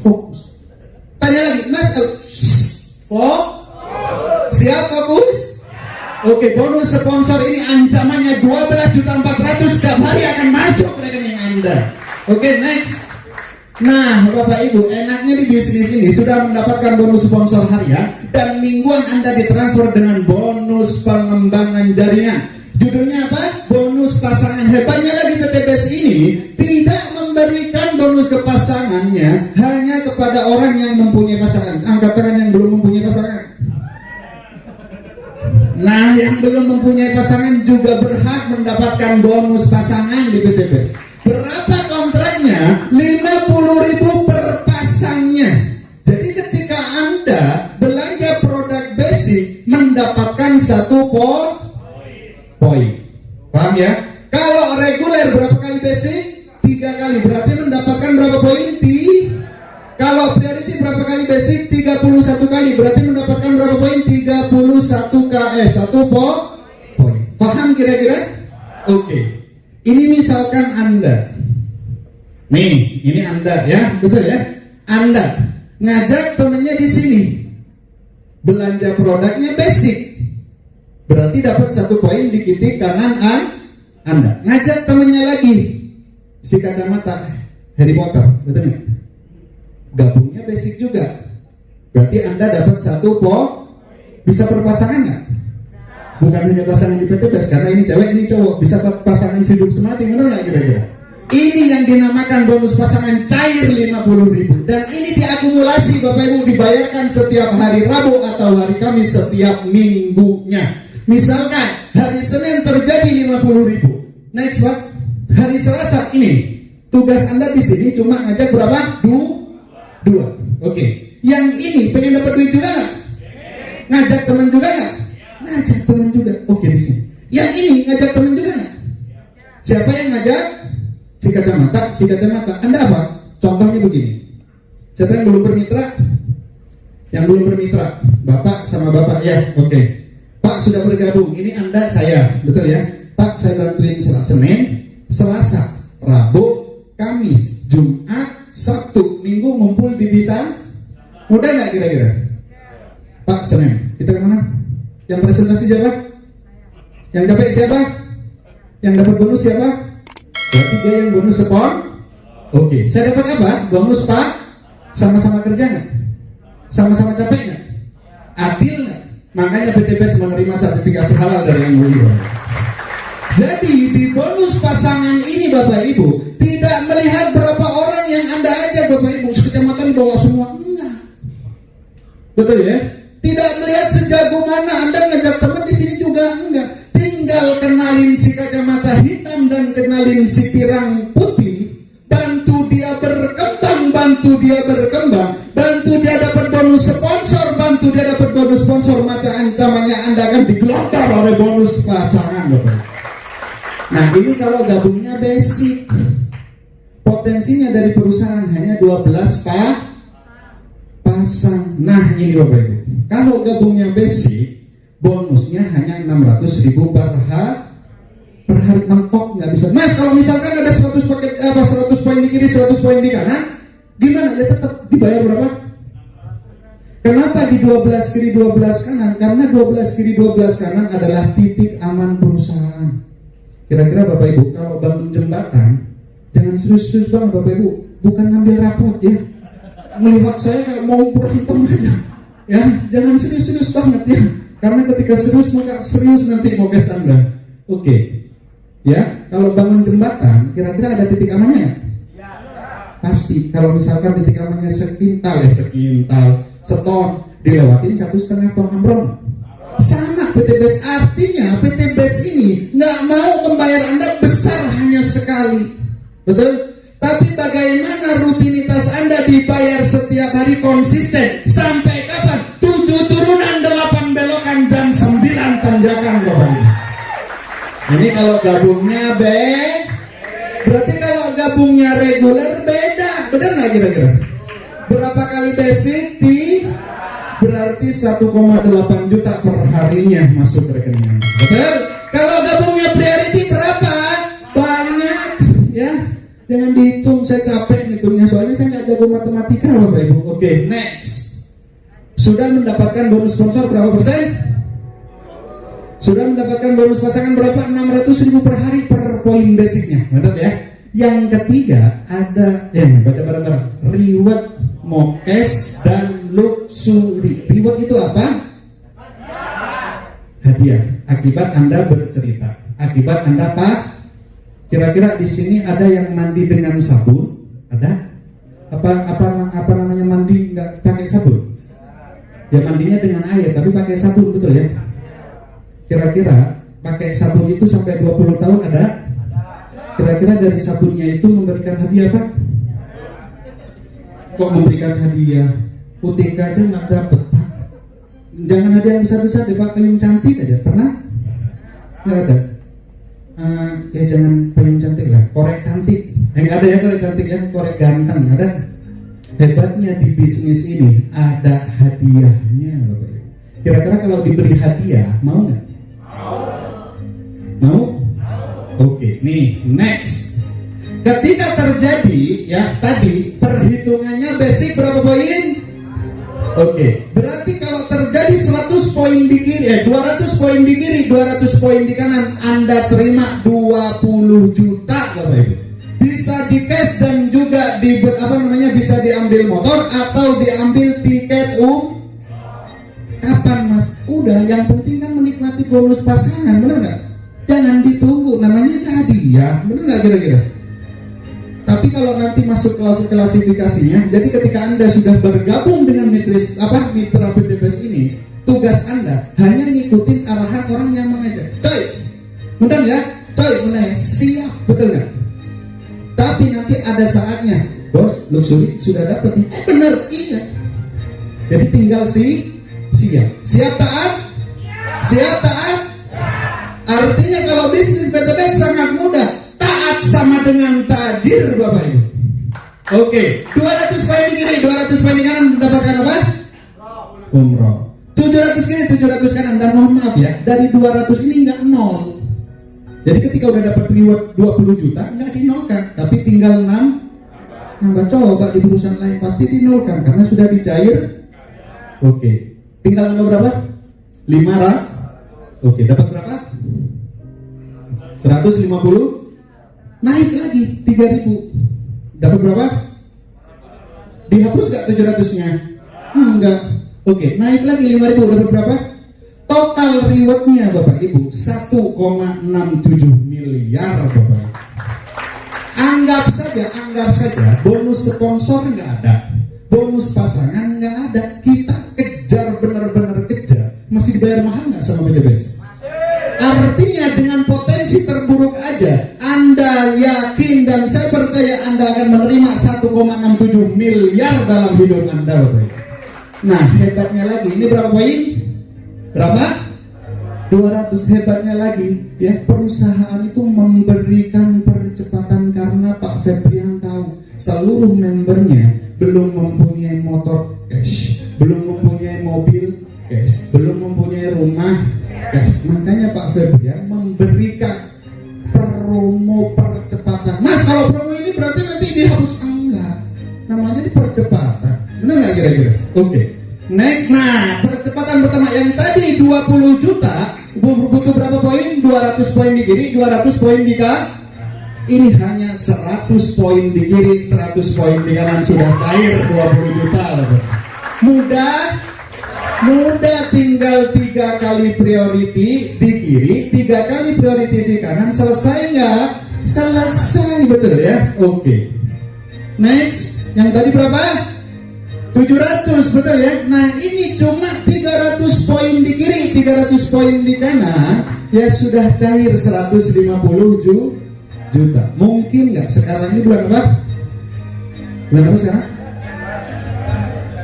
Fokus. Tanya lagi, Mas siap fokus? Oke, bonus sponsor ini ancamannya 12.400.000 setiap hari akan masuk ke rekening Anda. Oke, next. Nah, Bapak Ibu, enaknya di bisnis ini sudah mendapatkan bonus sponsor harian dan mingguan Anda ditransfer dengan bonus pengembangan jaringan. Judulnya apa? Bonus pasangan. Hebatnya lagi PTBS ini tidak memberikan bonus ke pasangannya hanya kepada orang yang mempunyai pasangan. Angkat tangan yang belum mempunyai pasangan. Nah, yang belum mempunyai pasangan juga berhak mendapatkan bonus pasangan di PTBS. Berapa kontraknya? 50.000 per pasangnya. Jadi ketika Anda belanja produk basic mendapatkan 1 poin. Paham ya? Kalau reguler berapa kali basic? 3 kali. Berarti mendapatkan berapa poin? Kalau priority berapa kali basic? 31 kali. Berarti mendapatkan berapa poin? 1 poin. Paham kira-kira? Oke. Ini misalkan Anda, nih, ini Anda ya, betul ya? Anda ngajak temennya di sini, belanja produknya basic, berarti dapat 1 poin di titik kanan Anda. Ngajak temennya lagi, si kacamata Harry Potter, betul nggak? Gabungnya basic juga, berarti Anda dapat 1 poin. Bisa berpasangan nggak? Bukan hanya pasangan di PTBS, karena ini cewek, ini cowok, bisa pasangan hidup semati, benar nggak kira-kira? Ini yang dinamakan bonus pasangan cair 50.000 dan ini diakumulasi Bapak Ibu, dibayarkan setiap hari Rabu atau hari Kamis setiap minggunya. Misalkan hari Senin terjadi 50.000, next Pak, hari Selasa ini tugas Anda di sini cuma ngajak berapa? 2. Oke. Yang ini pengen dapat duit juga nggak? Ngajak teman juga nggak? Ngajak teman juga. Oke di sini. Yang ini ngajak teman juga nggak? Siapa yang ngajak? Si kacamata. Anda apa? Contohnya begini. Siapa yang belum bermitra? Yang belum bermitra, Bapak sama Bapak ya. Oke. Pak sudah bergabung. Ini Anda, saya, betul ya? Pak saya bantuin Senin, Selasa, Rabu, Kamis, Jumat, Sabtu, Minggu ngumpul di bisa. Mudah nggak kira-kira? Pak Senin, kita kemana? Yang presentasi siapa? Yang dapat siapa? Yang dapat bonus siapa? Berarti dia yang bonus Oke, saya dapat apa? Bonus Pak? Sama-sama kerja nggak? Sama-sama capek nggak? Adil nggak? Makanya PTBS menerima sertifikasi halal dari MUI. Jadi di bonus pasangan ini Bapak Ibu tidak melihat berapa orang yang Anda ajak Bapak Ibu, sekecamatan bawa semua, enggak. Betul ya? Tidak melihat sejago mana Anda ngajak teman di sini juga enggak. Tinggal kenalin si kacamata hitam dan kenalin si pirang putih, bantu dia berkembang, bantu dia dapat bonus sponsor, bantu dia dapat bonus sponsor, maka ancamannya Anda akan digelontor oleh bonus pasangan Bapak. Nah ini kalau gabungnya basic, potensinya dari perusahaan hanya 12 pasang. Nah ini Bapak Ibu, kalau gabungnya basic, bonusnya hanya 600.000 per hari, mentok nggak bisa. Mas kalau misalkan ada 100 poin di kiri, 100 poin di kanan, gimana? Ya tetap dibayar berapa? Kenapa di 12 kiri 12 kanan? Karena 12 kiri 12 kanan adalah titik aman perusahaan. Kira-kira Bapak Ibu kalau bangun jembatan, jangan serius-serius banget Bapak Ibu, bukan ngambil rapot ya. Melihat saya kayak mau berantem aja, ya jangan serius-serius banget ya. Karena ketika serius maka serius nanti progres Anda. Oke, ya kalau bangun jembatan, kira-kira ada titik amannya? Pasti. Kalau misalkan titik amannya sekintal, seton, dilewatin 1,5 ton ambrol. Sama PTBS, artinya PTBS ini nggak mau membayar Anda besar hanya sekali, betul? Tapi bagaimana rutinitas Anda dibayar setiap hari konsisten? Sampai kapan? 7 turunan, 8 belokan, dan 9 tanjakan Bapak. Ini kalau gabungnya berarti kalau gabungnya reguler beda. Benar nggak kira-kira? Berapa kali basic? Berarti 1,8 juta per harinya masuk ke rekening. Betul? Kalau gabungnya priority berapa? Banyak. ya. Jangan dihitung, saya capek ngitungnya soalnya saya nggak jago matematika Bapak Ibu. Oke, next. Sudah mendapatkan bonus sponsor berapa persen? Sudah mendapatkan bonus pasangan berapa? 600.000 per hari per poin basicnya. Mantap ya. Yang ketiga ada baca bareng-bareng. Reward, mokes, dan luxury. Reward itu apa? Hadiah. Akibat Anda bercerita. Akibat Anda Pak. Kira-kira di sini ada yang mandi dengan sabun? Ada? Apa namanya mandi nggak pakai sabun? Ya mandinya dengan air tapi pakai sabun, betul ya? Kira-kira pakai sabun itu sampai 20 tahun ada? Kira-kira dari sabunnya itu memberikan hadiah apa? Kok memberikan hadiah? UTK aja nggak dapet Pak. Jangan hadiah yang besar-besar deh Pak, payung cantik aja. Pernah? Nggak ada. Ya jangan payung cantik lah, korek cantik. Nggak ada ya korek cantik ya, korek ganteng ada. Hebatnya di bisnis ini ada hadiahnya Bapak Ibu. Kira-kira kalau diberi hadiah mau nggak? Mau? Oke, nih next. Ketika terjadi ya tadi perhitungannya basic berapa poin? Oke, berarti kalau terjadi 100 poin di kiri, 200 poin di kiri, 200 poin di kanan, Anda terima 20 juta Bapak Ibu. Bisa di cash dan juga bisa diambil motor atau diambil tiket kapan Mas? Udah, yang penting kan menikmati bonus pasangan, benar nggak? Jangan ditunggu, namanya hadiah, benar nggak kira-kira? Tapi kalau nanti masuk ke klasifikasinya, jadi ketika Anda sudah bergabung dengan mitra PTBS ini, tugas Anda hanya ngikutin arahan orang yang mengajak. Coy, undang ya, coy, undang ya, siap, betul nggak? Tapi nanti ada saatnya, bos, luxury sudah dapat nih, bener, iya. Jadi tinggal siap taat, siap taat. Artinya kalau bisnis PTBS sangat mudah. Taat sama dengan tajir Bapak Ibu. Oke, 200 poin di kiri, 200 poin di kanan mendapatkan apa? Umroh. 700 kiri, 700 kanan. Dan mohon maaf ya, dari 200 ini nggak nol. Jadi ketika udah dapat reward 20 juta nggak dinolkan, tapi tinggal 6. Nambah, coba di perusahaan lain pasti dinolkan karena sudah dicair. Oke, tinggal nambah berapa? 500. Oke, dapat berapa? 150. Naik lagi 3.000. Dapat berapa? Dihapus gak 700-nya? Enggak. Oke, naik lagi 5.000. Dapat berapa? Total rewardnya Bapak Ibu 1,67 miliar Bapak Ibu. Anggap saja bonus sponsor nggak ada, bonus pasangan nggak ada. Kita kejar, benar-benar kejar. Masih dibayar mahal nggak sama PTBS? Artinya dengan potensi terburuk aja Anda yakin dan saya percaya Anda akan menerima 1,67 miliar dalam hidup Anda Bapak. Nah hebatnya lagi, ini berapa poin? Berapa? 200. Hebatnya lagi ya, perusahaan itu memberikan percepatan karena Pak Febrian tahu seluruh membernya belum mempunyai motor cash, belum mempunyai mobil cash, belum mempunyai rumah cash. Makanya Pak Febrian memberikan promo percepatan. Mas, kalau promo ini berarti nanti dihapus? Enggak, namanya ini percepatan. Benar nggak kira-kira? Oke. Next, nah percepatan pertama yang tadi 20 juta butuh berapa poin? 200 poin di kiri, 200 poin di kanan. Ini hanya 100 poin di kiri, 100 poin di kanan sudah cair 20 juta. Mudah, tinggal 3 kali priority di kiri, 3 kali priority di kanan. Selesai nggak? Selesai, betul ya? Oke. Next, yang tadi berapa? 700, betul ya? Nah ini cuma 300 poin di kiri, 300 poin di kanan, ya sudah cair 150 juta. Mungkin nggak? Sekarang ini bulan apa? Bulan apa sekarang?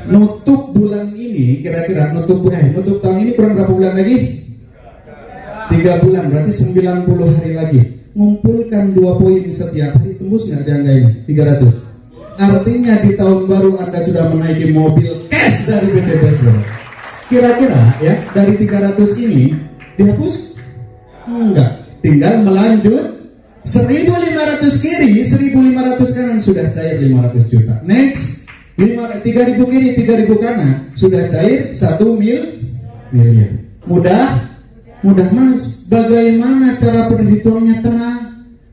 Nutup bulan ini, kira-kira nutup tahun ini kurang berapa bulan lagi? 3 bulan, berarti 90 hari lagi. Ngumpulkan 2 poin setiap hari, tembus nggak di angka ini? 300. Artinya di tahun baru Anda sudah menaiki mobil cash dari PTBS. Kira-kira ya dari 300 ini dihapus? Enggak, tinggal melanjut 1.500 kiri, 1.500 kanan, sudah cair 500 juta. Next, 3.000 kiri, 3.000 kanan, sudah cair 1 miliar. Mudah mas. Bagaimana cara perhitungannya? Tenang.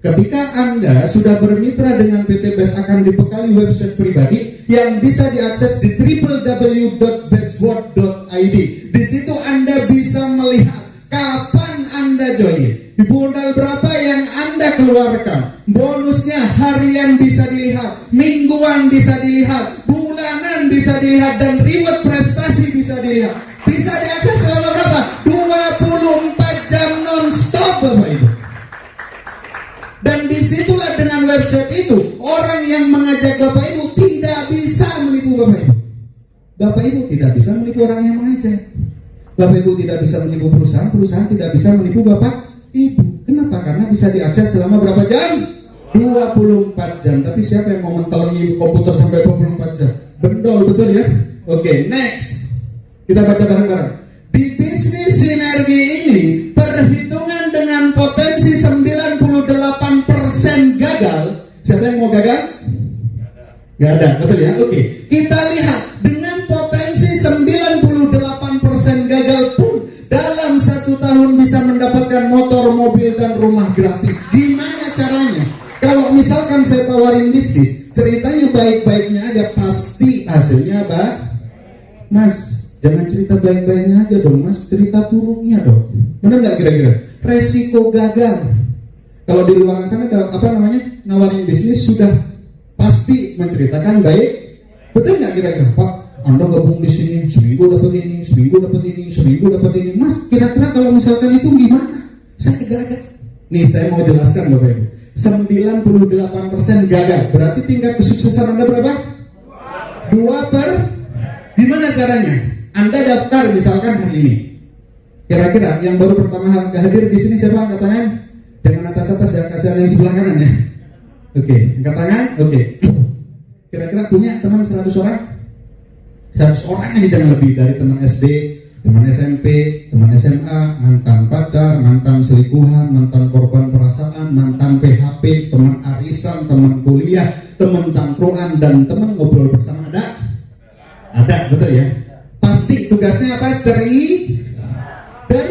Ketika Anda sudah bermitra dengan PT BES, akan dibekali website pribadi yang bisa diakses di www.bestworld.id. Di situ Anda bisa melihat kapan Anda join, modal berapa yang Anda keluarkan, bonusnya harian bisa dilihat, mingguan bisa dilihat, bulanan bisa dilihat, dan reward prestasi bisa dilihat. Bisa diakses selama berapa? 24 jam non-stop, Bapak Ibu. Dan disitulah dengan website itu, orang yang mengajak Bapak Ibu tidak bisa menipu Bapak Ibu. Bapak Ibu tidak bisa menipu orang yang mengajak. Bapak Ibu tidak bisa menipu perusahaan, perusahaan tidak bisa menipu Bapak Ibu. Kenapa? Karena bisa diakses selama berapa jam? 24 jam. Tapi siapa yang mau mentelengi komputer sampai 24 jam? Bendol, betul ya? Oke, next. Kita baca bareng-bareng. Di bisnis sinergi ini, perhitungan dengan potensi 98% gagal. Siapa yang mau gagal? Gak ada, betul ya? Oke, kita lihat dengan potensi 98% gagal pun dalam 1 tahun bisa mendapatkan motor, mobil, dan rumah gratis. Gimana caranya? Kalau misalkan saya tawarin bisnis, ceritanya baik-baiknya aja, pasti hasilnya apa? Mas, jangan cerita baik-baiknya aja dong mas, cerita buruknya dong. Benar nggak kira-kira? Resiko gagal. Kalau di luar sana nawarin bisnis sudah pasti menceritakan baik. Betul nggak kira-kira? Pak, Anda gabung di sini, seminggu dapat ini, seminggu dapat ini, seminggu dapat ini. Mas, kira-kira kalau misalkan itu gimana? Saya gagal. Nih, saya mau jelaskan Bapak Ibu. 98% gagal. Berarti tingkat kesuksesan Anda berapa? 2/. Gimana caranya? Anda daftar misalkan hari ini. Kira-kira yang baru pertama hadir di sini siapa? Angkat tangan. Jangan atas-atas ya, kasihan yang sebelah kanan ya. Oke, angkat tangan. Oke. Kira-kira punya teman 100 orang? 100 orang aja, jangan lebih, dari teman SD, teman SMP, teman SMA, mantan pacar, mantan selingkuhan, mantan korban perasaan, mantan PHP, teman arisan, teman kuliah, teman cangkruan, dan teman ngobrol bersama. Ada, betul ya? Pasti tugasnya apa? Dari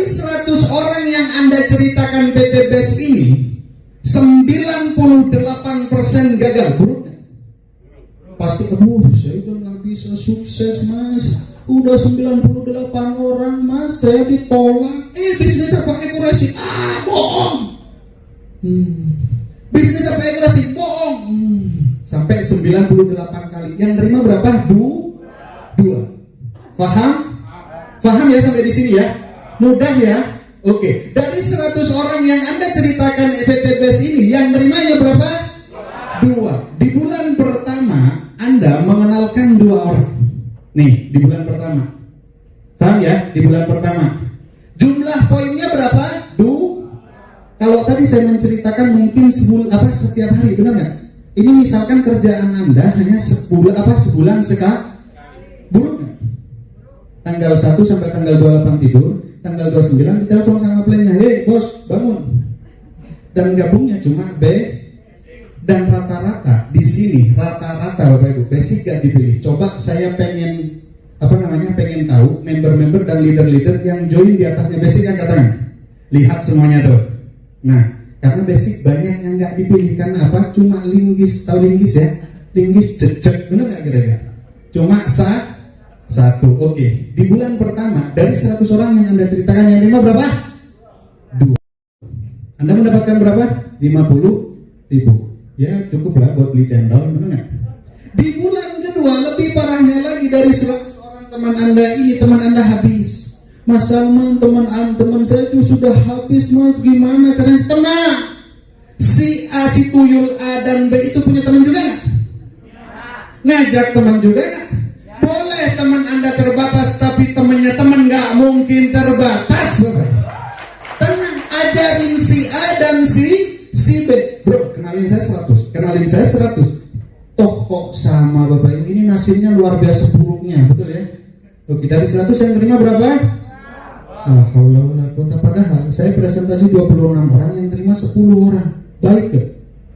100 orang yang Anda ceritakan PT BES ini, 98% gagal. Buruknya pasti, saya udah gak bisa sukses mas, udah 98 orang mas, saya ditolak. Bisnis apa? Akurasi. Bohong. Bisnis apa? Akurasi. Bohong. Sampai 98 kali. Yang terima berapa? 2. Paham ya sampai di sini ya? Mudah ya? Oke. Dari 100 orang yang Anda ceritakan PT BES ini, yang nerimanya berapa? 2. Di bulan pertama Anda mengenalkan 2 orang. Nih, di bulan pertama. Paham ya? Di bulan pertama. Jumlah poinnya berapa? 2. Kalau tadi saya menceritakan mungkin setiap hari, benar nggak? Ini misalkan kerjaan Anda hanya sebulan sekali. Buruk nggak? Tanggal 1 sampai tanggal 28 tidur, tanggal 29 ditelepon sama plannya, hei bos bangun. Dan gabungnya cuma B. Dan rata-rata di sini, rata-rata Bapak Ibu, basic gak dipilih. Coba saya pengen tahu member-member dan leader-leader yang join di atasnya basic, yang katakan. Lihat semuanya tuh. Nah, karena basic banyak yang gak dipilih, karena apa? Cuma linggis, tahu linggis ya? Linggis jejak, bener gak kira-kira? Cuma satu. Oke. Di bulan pertama dari 100 orang yang Anda ceritakan, yang 5 berapa? 2. Anda mendapatkan berapa? 50.000. Ya cukup lah buat beli cendol, benar nggak? Di bulan kedua lebih parahnya lagi, dari 100 orang teman Anda ini, teman Anda habis. Mas Salman, teman saya itu sudah habis mas, gimana caranya? Tenang. Si A, si Tuyul A dan B itu punya teman juga nggak? Ngajak teman juga nggak? Boleh teman Anda terbatas, tapi temannya teman nggak mungkin terbatas. Tenang, ajarin si A dan si B. Bro, kenalin saya 100. Toh kok sama Bapak ini nasibnya luar biasa buruknya, betul ya? Oke, dari 100 yang terima berapa? Padahal saya presentasi 26 orang, yang terima 10 orang. Baik ke?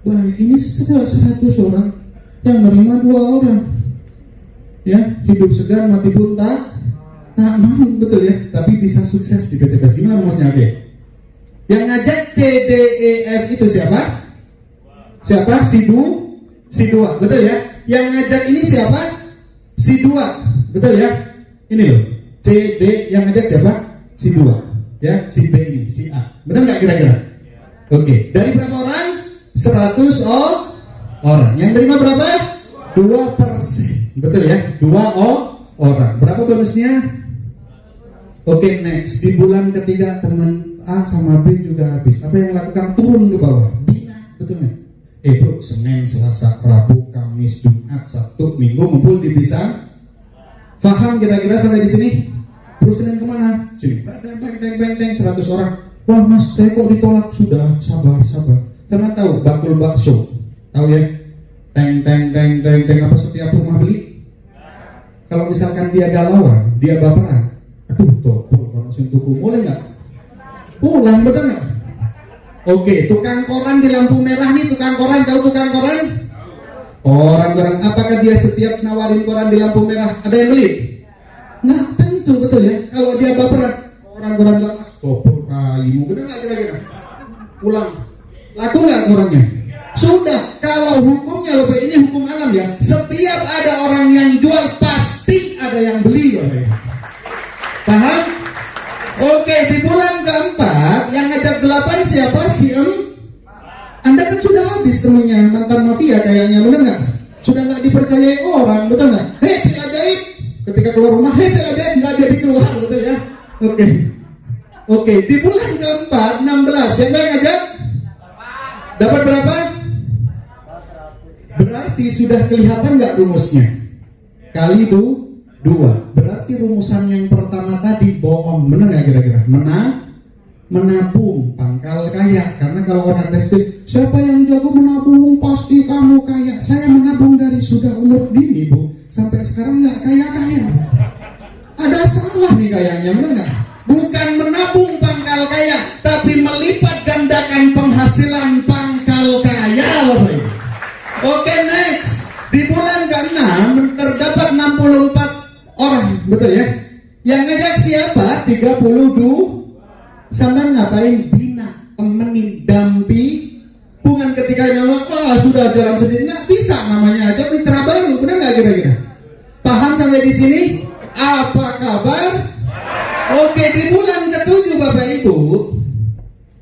Baik, ini sudah 100 orang yang menerima 2 orang. Ya, hidup segar mati pun tak mau, betul ya. Tapi bisa sukses di PT PES. Gimana rumusnya? Oke. Yang ngajak C, D, E, F itu siapa? Siapa? Si 2, betul ya. Yang ngajak ini siapa? Si 2, betul ya. Ini loh, C, D, yang ngajak siapa? Si 2, ya. Si B ini, si A. Benar nggak kira-kira? Oke. Dari berapa orang? 100 orang. Yang terima berapa? 2%. Betul ya, 2 orang. Berapa bonusnya? Oke, next. Di bulan ketiga teman A sama B juga habis. Apa yang lakukan? Turun ke bawah. Bina, betul nggak? Bro, Senin, Selasa, Rabu, Kamis, Jumat, Sabtu, Minggu ngumpul di Pisang. Paham kira-kira sampai di sini? Terus Senin kemana? Sini. Beng, 100 orang. Wah mas, saya kok ditolak? Sudah, sabar. Sama tahu bakul bakso? Tahu ya? Teng, apa setiap rumah beli? Kalau misalkan dia galauan, dia baperan, aduh topol, kalau tuku boleh nggak? Pulang, betul nggak? Oke, tukang koran di lampu merah nih, tukang koran, tahu tukang koran? Orang-orang, apakah dia setiap nawarin koran di lampu merah ada yang beli? Nggak tentu, betul ya? Kalau dia baperan, orang-orang nggak, topol kaimu, betul nggak kira-kira? Pulang, laku nggak korannya? Sudah, kalau hukumnya Bapak, ini hukum alam ya. Setiap ada orang yang jual pasti ada yang beli Bapak. Paham? Oke, di bulan keempat yang ngajak 8 siapa? Si Anda kan sudah habis temunya mantan mafia kayaknya, benar nggak? Sudah nggak dipercayai orang, betul nggak? Hei, pil ajaib. Ketika keluar rumah, hei, pil ajaib, nggak jadi keluar, betul ya? Oke, di bulan keempat 16 siapa yang ngajak? Dapat berapa? Berarti sudah kelihatan nggak rumusnya? Kali 2. Berarti rumusan yang pertama tadi bohong, benar nggak kira-kira? Menabung pangkal kaya. Karena kalau orang testing, siapa yang jago menabung pasti kamu kaya. Saya menabung dari sudah umur dini Bu, sampai sekarang nggak kaya-kaya. Ada salah nih kayaknya, benar nggak? Bukan menabung pangkal kaya, tapi melipat gandakan penghasilan pangkal kaya Bapak Ibu. Oke, next. Di bulan ke-6 terdapat 64 orang, betul ya? Yang ngajak siapa? 32. Sampai ngapain? Bina, temenin, bukan ketika nyawa, sudah jalan sendiri, nggak bisa, namanya aja mitra baru, benar nggak kira-kira? Paham sampai di sini? Apa kabar? Oke, di bulan ke-7 Bapak Ibu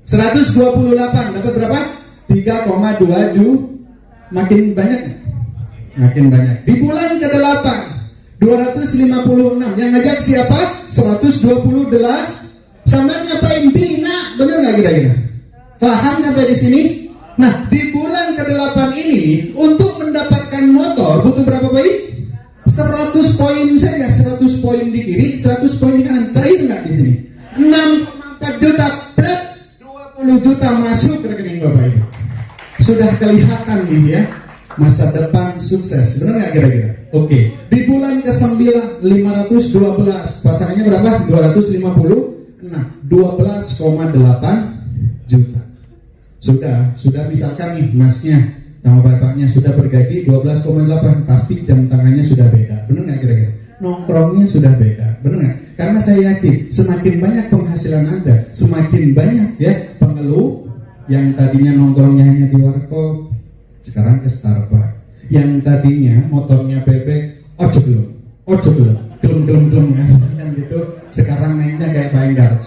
128, dapat berapa? 3,27. Makin banyak. Di bulan ke-8 256. Yang ngajak siapa? 128. Sama ngapain? Bina, benar nggak kira-kira? Paham sampai di sini? Nah, di bulan ke-8 ini untuk mendapatkan motor butuh berapa poin? 100 poin saja. 100 poin di kiri, 100 poin di kanan. Cair nggak di sini? 6,4 juta plus 20 juta masuk ke rekening Bapak Ibu. Sudah kelihatan nih ya, masa depan sukses, benar nggak kira-kira? Oke, di bulan ke-9 512, pasangannya berapa? 250. Nah, 12,8 juta. Sudah misalkan nih masnya sama bapaknya sudah bergaji 12,8, pasti jam tangannya sudah beda, benar nggak kira-kira? Nongkrongnya sudah beda, benar nggak? Karena saya yakin semakin banyak penghasilan Anda, semakin banyak ya pengeluh. Yang tadinya nongkrongnya hanya di warkop, sekarang ke Starbucks. Yang tadinya motornya bebek, ojo belum, gelem kan gitu. Sekarang naiknya kayak Pahinggar,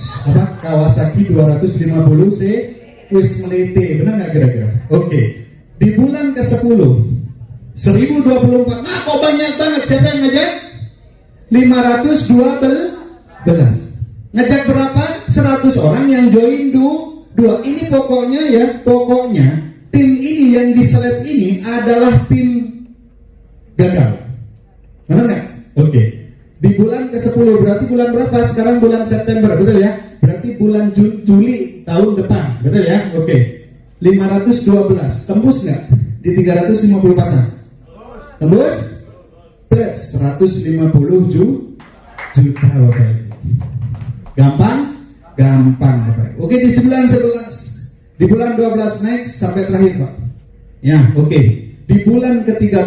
Kawasaki 250 C, wis meliti, benar nggak kira-kira? Oke, di bulan ke-10 1024, nah kok banyak banget, siapa yang ngajak? 512. Ngajak berapa? 100 orang yang join 2. Ini pokoknya tim ini yang diseleb ini adalah tim gagal. Benar nggak? Oke. Di bulan ke-10 berarti bulan berapa? Sekarang bulan September, betul ya? Berarti bulan Juli tahun depan, betul ya? Oke. 512 tembus nggak di 350 pasang? Tembus? Plus 150 juta Bapak Ibu. Gampang Bapak Ibu. Oke, di 9-11 Di bulan 12 naik sampai terakhir Pak. Ya, oke. Di bulan ke-13,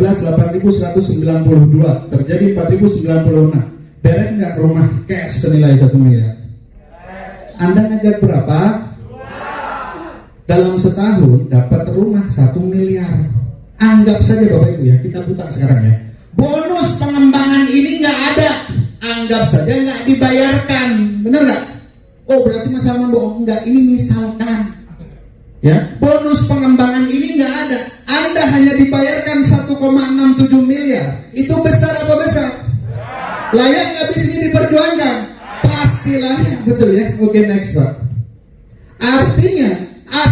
8.192 terjadi 4.096. Beres nggak rumah cash senilai 1 miliar? Anda ngajak berapa? Dalam setahun dapat rumah 1 miliar. Anggap saja Bapak Ibu ya, kita putar sekarang ya. Bonus pengembangan ini nggak ada. Anggap saja nggak dibayarkan, benar nggak? Oh berarti Mas Salman bohong? Enggak, ini misalkan. Ya, bonus pengembangan ini nggak ada. Anda hanya dibayarkan 1,67 miliar. Itu besar apa besar? Layak nggak bisnis diperjuangkan? Pasti layak, betul ya. Oke, next Pak. Artinya,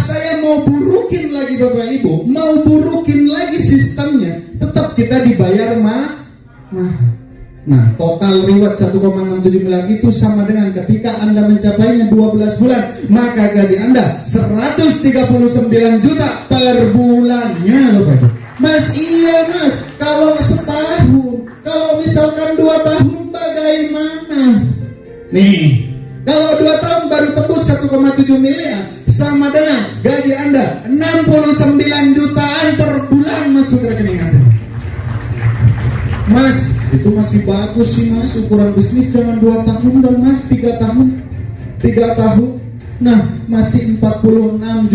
saya mau burukin lagi Bapak Ibu, mau burukin lagi sistemnya, tetap kita dibayar mahal. Nah, total reward 1,67 miliar itu sama dengan ketika Anda mencapainya 12 bulan, maka gaji Anda 139 juta per bulannya Bapak Ibu. Mas, iya Mas, kalau setahun, kalau misalkan 2 tahun bagaimana? Nih, kalau 2 tahun baru tembus 1,7 miliar, sama dengan gaji Anda 69 jutaan per bulan masuk rekening Anda. Mas, itu masih bagus sih Mas, ukuran bisnis jangan 2 tahun dan Mas 3 tahun. 3 tahun. Nah, masih 46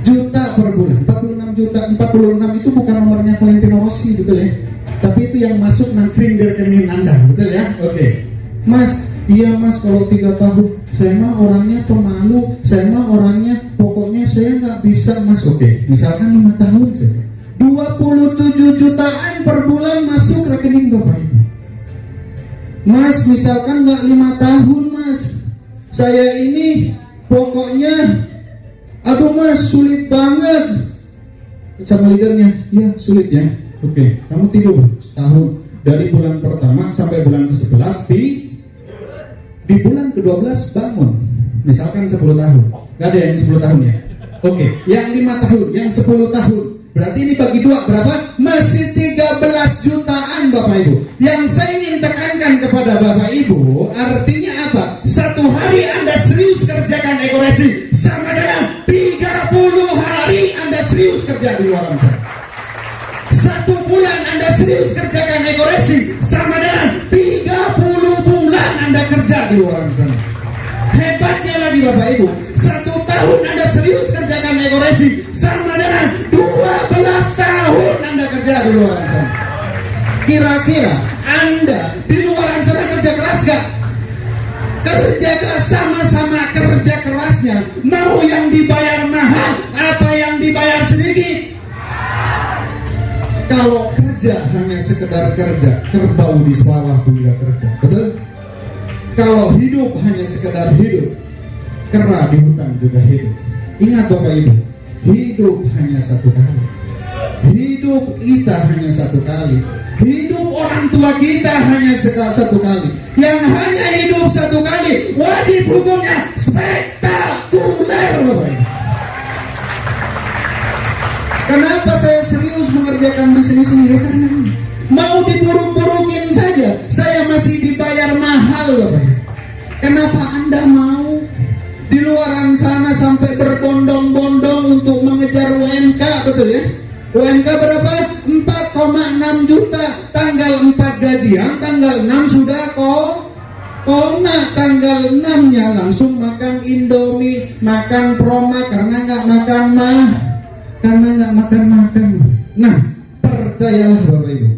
juta per bulan. 46 juta, 46 itu bukan nomornya Valentino Rossi, betul ya? Tapi itu yang masuk nangkring di rekening Anda, betul ya? Oke. Mas, iya Mas, kalau 3 tahun saya mah orangnya pemalu, saya mah orangnya pokoknya saya nggak bisa Mas. Oke, misalkan 5 tahun saja, 27 jutaan per bulan masuk rekening Bapak Ibu. Mas, misalkan nggak 5 tahun Mas, saya ini pokoknya aduh Mas sulit banget. Sama leadernya, ya sulit ya. Oke, kamu tidur setahun dari bulan pertama sampai bulan ke-11 di bulan ke-12 bangun. Misalkan 10 tahun. Gak ada yang 10 tahun ya. Oke, yang 5 tahun, yang 10 tahun. Berarti ini bagi 2 berapa? Masih 13 jutaan Bapak Ibu. Yang saya ingin tekankan kepada Bapak Ibu, artinya apa? Satu hari Anda serius kerjakan ekoresi sama dengan 30 hari Anda serius kerja di luar sana. 1 bulan Anda serius kerjakan ekoresi sama dengan 30 bulan Anda kerja di luar sana. Hebatnya lagi Bapak Ibu, 1 tahun Anda serius kerjakan ekoresi sama dengan 12 tahun Anda kerja di luar sana. Kira-kira Anda di luar sana kerja keras gak? Kerja keras, sama-sama kerja kerasnya. Mau yang dibayar mahal apa yang dibayar sedikit? Kalau kerja hanya sekedar kerja, kerbau di sawah juga kerja, betul? Kalau hidup hanya sekedar hidup, kera di hutan juga hidup. Ingat Bapak Ibu, hidup hanya 1 kali. Hidup kita hanya 1 kali. Hidup orang tua kita hanya 1 kali. Yang hanya hidup 1 kali, wajib hukumnya spektakuler Bapak Ibu. Kenapa saya serius mengerjakan bisnis ini? Karena ini mau diburuk-burukin saja, saya masih dibayar mahal Bapak. Kenapa Anda mau di luaran sana sampai berbondong-bondong untuk mengejar UMK, betul ya? UMK berapa? 4,6 juta. Tanggal 4 gajian, tanggal 6 sudah koma. Tanggal 6-nya langsung makan Indomie, makan Proma karena nggak makan makan. Nah, percayalah Bapak Ibu,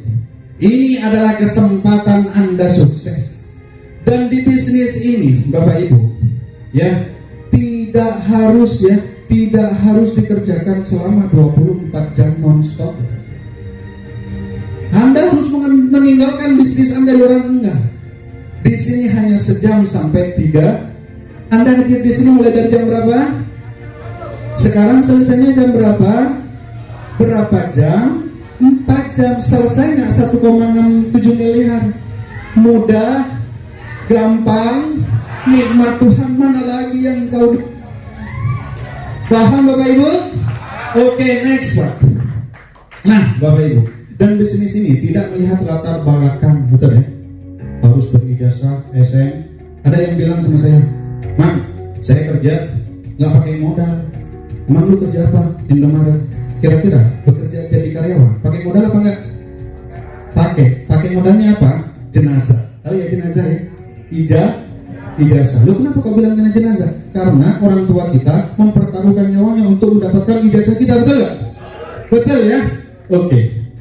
ini adalah kesempatan Anda sukses. Dan di bisnis ini Bapak Ibu, ya, tidak harus dikerjakan selama 24 jam non-stop. Anda harus meninggalkan bisnis Anda di luar, enggak. Di sini hanya sejam sampai 3. Anda hadir di sini mulai dari jam berapa? Sekarang selesainya jam berapa? Berapa jam? 4 jam. Selesai nggak 1,67 miliar? Mudah, gampang, nikmat Tuhan. Mana lagi yang kau paham Bapak Ibu? Oke, next Pak. Nah Bapak Ibu, dan bisnis ini tidak melihat latar belakang, betul ya? Harus berijazah SM. Ada yang bilang sama saya, "Man, saya kerja nggak pakai modal. Emang lu kerja apa? Indomaret. Kira-kira bekerja jadi karyawan, pakai modal apa enggak? Pakai modalnya apa? Jenazah. Tahu ya jenazah ya? Ijazah. Lu kenapa kau bilang jenazah? Karena orang tua kita mempertaruhkan nyawanya untuk mendapatkan ijazah kita, betul nggak? Betul ya? Oke.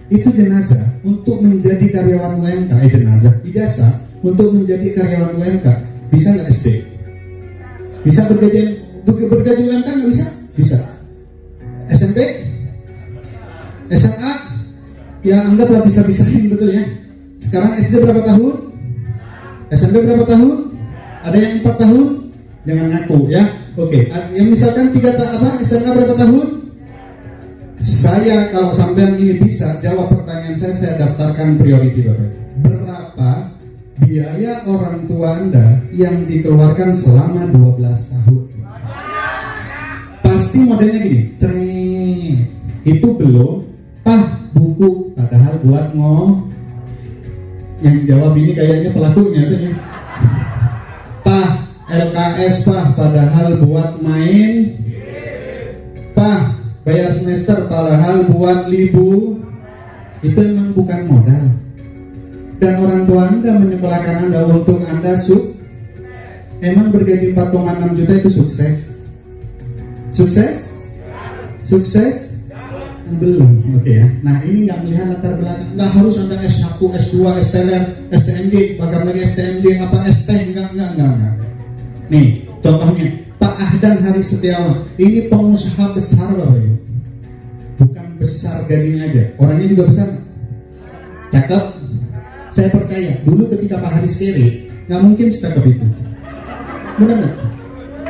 Itu jenazah untuk menjadi karyawan UMK. Jenazah, ijazah untuk menjadi karyawan UMK. Bisa nggak SD? Bisa bergaji UMK nggak bisa? Bisa. SMP? SMA? Ya anggaplah bisa-bisain, betul ya. Sekarang SD berapa tahun? SMP berapa tahun? Ada yang 4 tahun? Jangan ngaku ya. Oke. Yang misalkan SMA berapa tahun? Saya kalau sampean ini bisa jawab pertanyaan saya daftarkan priority Bapak. Berapa biaya orang tua Anda yang dikeluarkan selama 12 tahun? Pasti modelnya gini, itu belum buku, padahal buat yang jawab ini kayaknya pelakunya tuh ya. LKS padahal buat main. Bayar semester padahal buat libur. Itu emang bukan modal. Dan orang tua Anda menyekolahkan Anda untuk Anda emang bergaji 4,6 juta itu sukses? Sukses? Belum, oke ya. Nah ini nggak melihat latar belakang. Nggak harus Anda S1, S2, STLM, STMG, bahkan lagi STMG ST, enggak. Nih contohnya Pak Ahdan Hari Setiawan. Ini pengusaha besar Bapak Ibu. Bukan besar gajinya aja, orangnya juga besar. Cakep. Saya percaya dulu ketika Pak Haris kere nggak mungkin secakep itu. Benar nggak?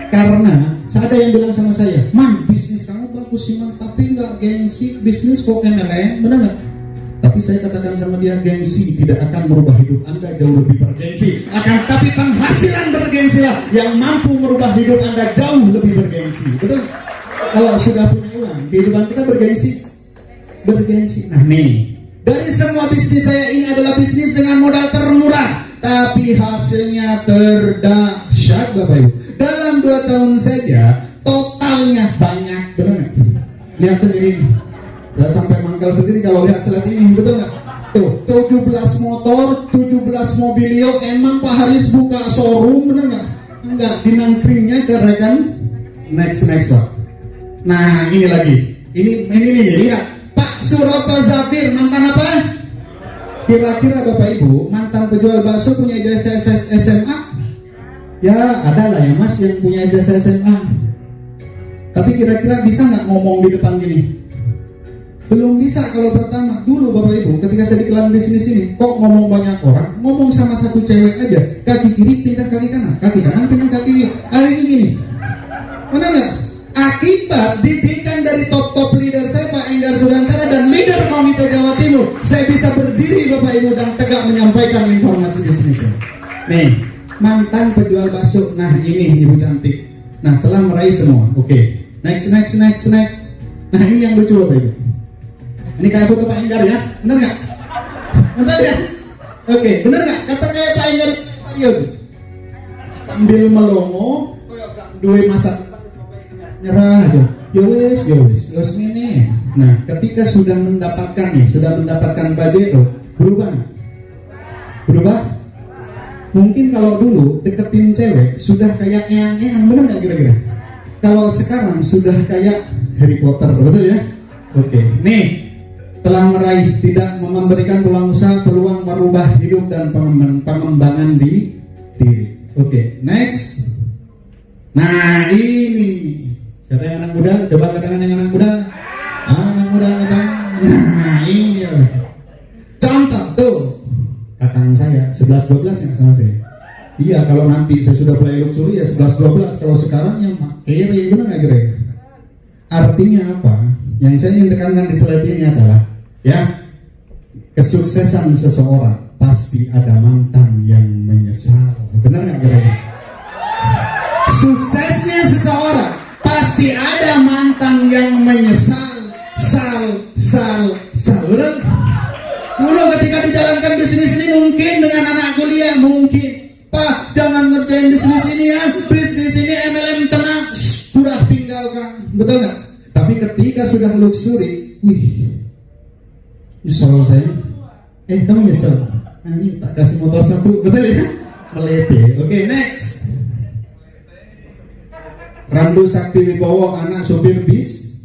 Karena ada yang bilang sama saya, "Man, bisnis kamu bagus sih man, tapi nggak gengsi, bisnis kok MLM." Benar nggak? Tapi saya katakan sama dia, gengsi tidak akan merubah hidup Anda jauh lebih bergengsi. Tapi penghasilan bergengsi lah yang mampu merubah hidup Anda jauh lebih bergengsi. Betul? Kalau sudah punya uang, kehidupan kita bergengsi. Nah nih, dari semua bisnis saya ini adalah bisnis dengan modal termurah, tapi hasilnya terdahsyat Bapak Ibu. Dalam 2 tahun saja totalnya banyak, benar nggak? Lihat sendiri nih. Saya sampai mangkal sendiri kalau lihat slide ini, betul nggak? Tuh, 17 motor, 17 mobilio. Emang Pak Haris buka showroom, bener nggak? Enggak, dinangkringnya ke rekan next Pak. Nah ini lagi, ini lihat Pak Suroto Zafir, mantan apa? Kira-kira Bapak Ibu mantan penjual bakso punya ijazah SMA? Ya ada lah ya Mas yang punya ijazah SMA. Tapi kira-kira bisa nggak ngomong di depan gini? Belum bisa. Kalau pertama dulu Bapak Ibu ketika saya di kelan bisnis ini kok ngomong banyak orang, ngomong sama satu cewek aja, kaki kiri pindah kaki kanan pindah kaki kiri. Hari ini gini, benar nggak? Akibat didikan dari top leader saya Pak Enggar Sudantara dan leader Komite Jawa Timur, saya bisa berdiri Bapak Ibu dan tegak menyampaikan informasi bisnisnya. Nih mantan penjual bakso. Nah ini ibu cantik. Nah telah meraih semua. Oke. Next. Nah ini yang lucu Bapak Ibu. Ini kayak foto Pak Enggar ya, benar nggak? Benar ya? Oke, benar nggak? Kata kayak Pak Enggar Mario sambil melongo, dua masa nyerah aja. Yowes ini. Nah, ketika sudah mendapatkan budget, berubah. Mungkin kalau dulu deketin cewek sudah kayak eyang, benar nggak kira-kira? Kalau sekarang sudah kayak Harry Potter, betul ya? Oke, nih. Telah meraih, tidak memberikan peluang usaha, peluang merubah hidup dan pengembangan diri. Oke, next. Nah ini siapa yang anak muda? Coba katakan yang anak muda. Anak muda katakan. Nah ini dia. Contoh tuh kakang saya 11-12 yang sama saya. Iya kalau nanti saya sudah play luxury ya 11-12. Kalau sekarang yang kiri benar nggak kira? Artinya apa? Yang saya ingin tekankan di slide ini adalah ya, kesuksesan seseorang pasti ada mantan yang menyesal. Benar nggak kira-kira? Suksesnya seseorang pasti ada mantan yang menyesal. Benar? Dulu ketika dijalankan bisnis ini mungkin dengan anak kuliah mungkin, Pak jangan ngerjain bisnis ini ya, bisnis ini MLM tenang. sudah tinggalkan, betul nggak? Tapi ketika sudah luxury, wih, nyesel saya. Kamu nyesel? Nah, ini tak kasih motor satu, betul ya? Melete. Oke, next. Randu Sakti Wibowo, anak supir bis.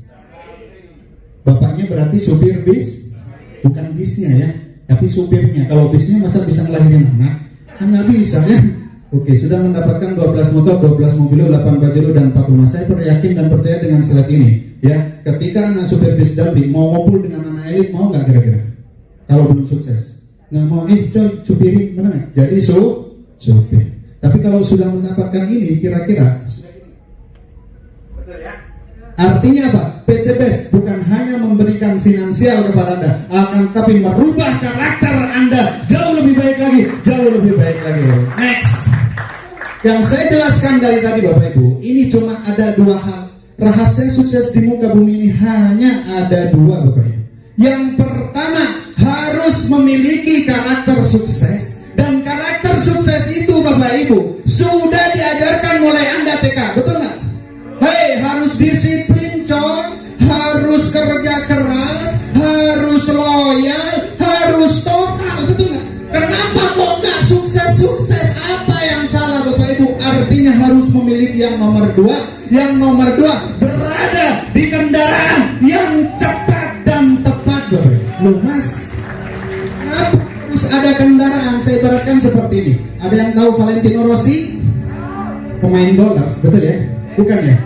Bapaknya berarti supir bis, bukan bisnya ya, tapi supirnya. Kalau bisnya masa bisa ngelahirin anak? Kan nggak bisa ya. Oke, sudah mendapatkan 12 motor, 12 mobil, 8 bajero dan 4 rumah. Saya yakin dan percaya dengan slide ini. Ya, ketika anak supir bis Damri mau ngumpul dengan anak elit, mau nggak kira-kira? Kalau belum sukses, nggak mau. Coy, supirin, benar nggak? Jadi supir. Tapi kalau sudah mendapatkan ini, kira-kira artinya apa? PT BES bukan hanya memberikan finansial kepada Anda, akan tapi merubah karakter Anda jauh lebih baik lagi, jauh lebih baik lagi. Next. Yang saya jelaskan dari tadi Bapak Ibu, ini cuma ada 2 hal. Rahasia sukses di muka bumi ini hanya ada 2 Bapak Ibu. Yang pertama, harus memiliki karakter sukses. Dan karakter sukses itu Bapak Ibu sudah diajarkan mulai Anda TK, betul nggak? Hei, harus disiplin coy, harus kerja keras, harus loyal, harus total, betul nggak? Kenapa kok nggak sukses-sukses? Apa yang salah Bapak Ibu? Artinya harus memiliki yang nomor 2. Yang nomor 2 berada di kendaraan yang cepat dan tepat Bapak Ibu. Loh Mas, kenapa harus ada kendaraan? Saya ibaratkan seperti ini. Ada yang tahu Valentino Rossi? Pemain golf, betul ya? Bukan ya?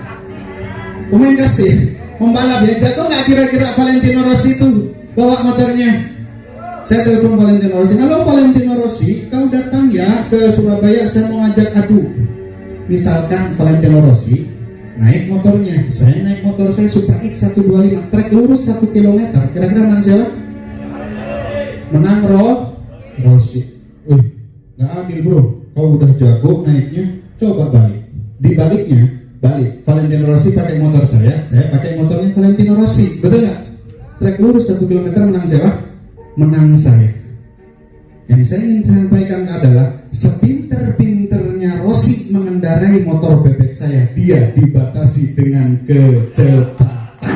Pemain kasih, pembalap ya. Jago nggak kira-kira Valentino Rossi itu bawa motornya? Saya telepon Valentino Rossi. Halo Valentino Rossi, kau datang ya ke Surabaya, saya mau ngajak adu. Misalkan Valentino Rossi naik motornya, saya naik motor saya Supra X 125, trek lurus 1 km. Kira-kira menang siapa? Menang Rossi. Nggak adil bro, kau udah jago naiknya, coba balik. Di baliknya, balik. Valentino Rossi pakai motor saya pakai motornya Valentino Rossi, betul nggak? Trek lurus 1 km menang siapa? Menang saya. Yang saya ingin sampaikan adalah sepinter-pinternya Rossi mengendarai motor bebek saya, dia dibatasi dengan kecepatan.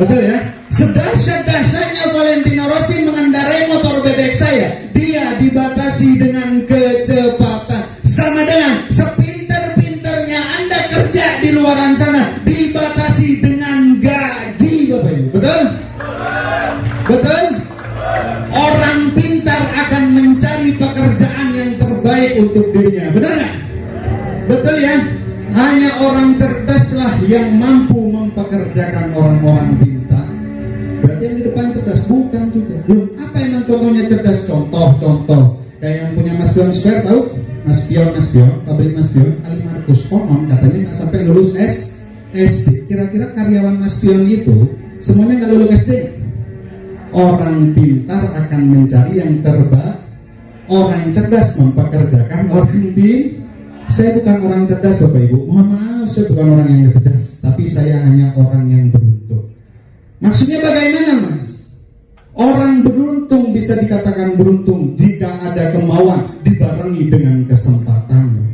Betul ya? Sedahsyat-dahsyatnya Valentino Rossi mengendarai motor bebek saya, dia dibatasi dengan kecepatan. Sama dengan sepinter-pinternya Anda kerja di luaran sana, dibatasi dengan gaji Bapak Ibu. Betul? Betul? Orang pintar akan mencari pekerjaan yang terbaik untuk dirinya. Benar nggak? Betul ya? Hanya orang cerdaslah yang mampu mempekerjakan orang-orang pintar. Berarti yang di depan cerdas, bukan juga. Loh, apa emang contohnya cerdas? Contoh. Kayak yang punya Mas Pion Square, tahu? Mas Pion, pabrik Mas Pion, Ali Markus konon katanya nggak sampai lulus SD. Kira-kira karyawan Mas Pion itu semuanya nggak lulus SD. Orang pintar akan mencari yang terbaik. Orang cerdas mempekerjakan orang pintar. Saya bukan orang cerdas Bapak Ibu. Mohon maaf, saya bukan orang yang cerdas, tapi saya hanya orang yang beruntung. Maksudnya bagaimana Mas? Orang beruntung bisa dikatakan beruntung jika ada kemauan dibarengi dengan kesempatan.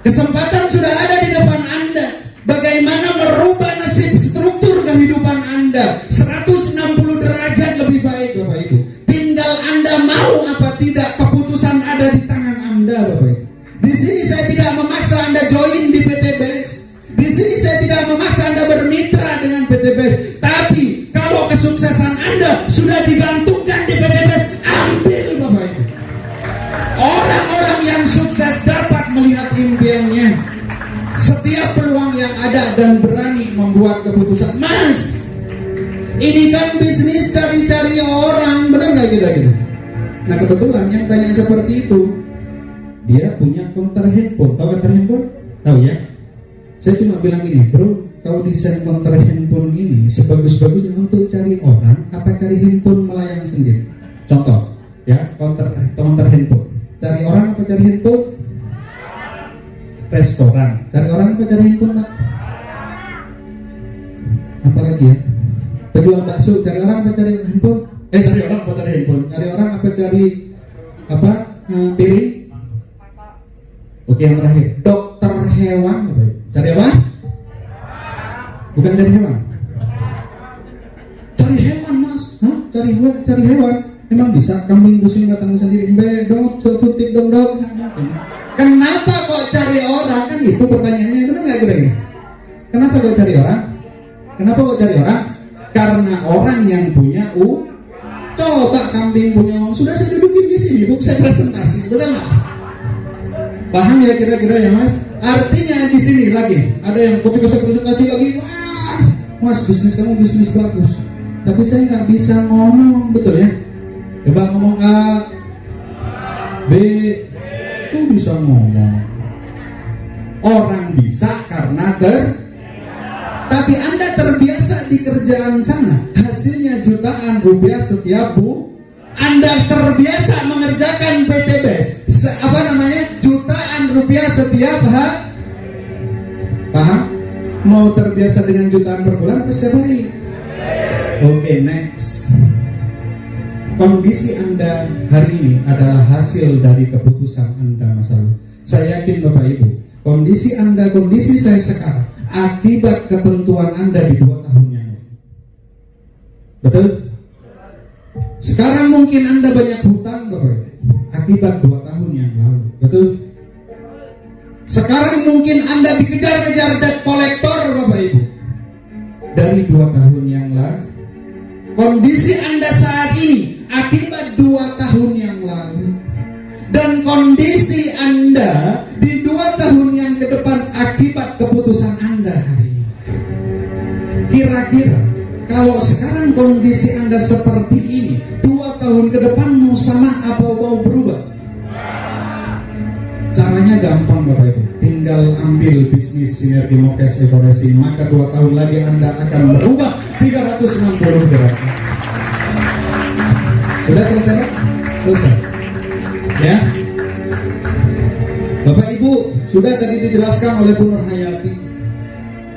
Kesempatan sudah ada di depan Anda. Bagaimana merubah nasib struktur kehidupan Anda 160 derajat lebih baik Bapak Ibu. Tinggal Anda mau apa tidak, keputusan ada di tangan Anda Bapak Ibu. Di sini saya tidak memaksa Anda join di PT BES. Di sini saya tidak memaksa Anda bermitra dengan PT BES. Tapi kalau kesuksesan Anda sudah digantungkan di PT BES, ambil Bapak Ibu. Orang-orang yang sukses dapat melihat impiannya. Setiap peluang yang ada dan berani membuat keputusan. Mas, ini kan bisnis cari-cari orang, benar nggak gitu? Nah kebetulan yang tanya seperti itu, dia punya counter handphone. Tahu counter handphone? Tahu ya? Saya cuma bilang gini, bro, kau desain counter handphone ini sebagus-bagusnya untuk cari orang, apa cari handphone melayang sendiri? Contoh, ya, counter handphone. Cari orang apa cari handphone? Restoran. Cari orang apa cari handphone, Pak? Apalagi ya? Penjual bakso. Cari orang apa cari handphone? Cari orang apa cari handphone? Cari orang apa cari apa? Piring? Oke, yang terakhir, dokter hewan. Cari apa? Bukan cari hewan. Cari hewan mas, hah? Cari hewan. Emang bisa kambing busing katamu sendiri? Bedok, tutik dong dong. Kenapa kok cari orang? Kan itu pertanyaannya, benar nggak kira ini? Kenapa kok cari orang? Kenapa kok cari orang? Karena orang yang punya coba kambing punya uang, sudah saya dudukin di sini, bu, saya presentasi, betul nggak? Paham ya kira-kira ya mas? Artinya di sini lagi ada yang ketika saya presentasi lagi, wah, mas bisnis kamu bisnis bagus, tapi saya nggak bisa ngomong, betul ya? Coba ngomong A, B, itu bisa ngomong. Orang bisa karena tapi Anda terbiasa di kerjaan sana, hasilnya jutaan rupiah setiap Anda terbiasa mengerjakan PTBS, jutaan rupiah setiap paham? Mau terbiasa dengan jutaan per bulan atau setiap hari? Oke, next. Kondisi Anda hari ini adalah hasil dari keputusan Anda masa lalu. Saya yakin Bapak Ibu, kondisi Anda, kondisi saya sekarang akibat ketentuan Anda di 2 tahun yang lalu. Betul? Sekarang mungkin Anda banyak hutang Bapak Ibu, akibat 2 tahun yang lalu. Betul? Sekarang mungkin Anda dikejar-kejar debt collector Bapak Ibu, dari 2 tahun yang lalu. Kondisi Anda saat ini akibat 2 tahun yang lalu. Dan kondisi Anda di 2 tahun yang ke depan akibat keputusan Anda hari ini. Kira-kira kalau sekarang kondisi Anda seperti ini, 2 tahun ke depan mau sama apa mau berubah? Caranya gampang Bapak Ibu, tinggal ambil bisnis Sinergi Mokes Eko Racing, maka 2 tahun lagi Anda akan berubah 360 derajat. Sudah selesai Pak? Selesai. Ya, Bapak Ibu sudah tadi dijelaskan oleh Bu Nur Hayati,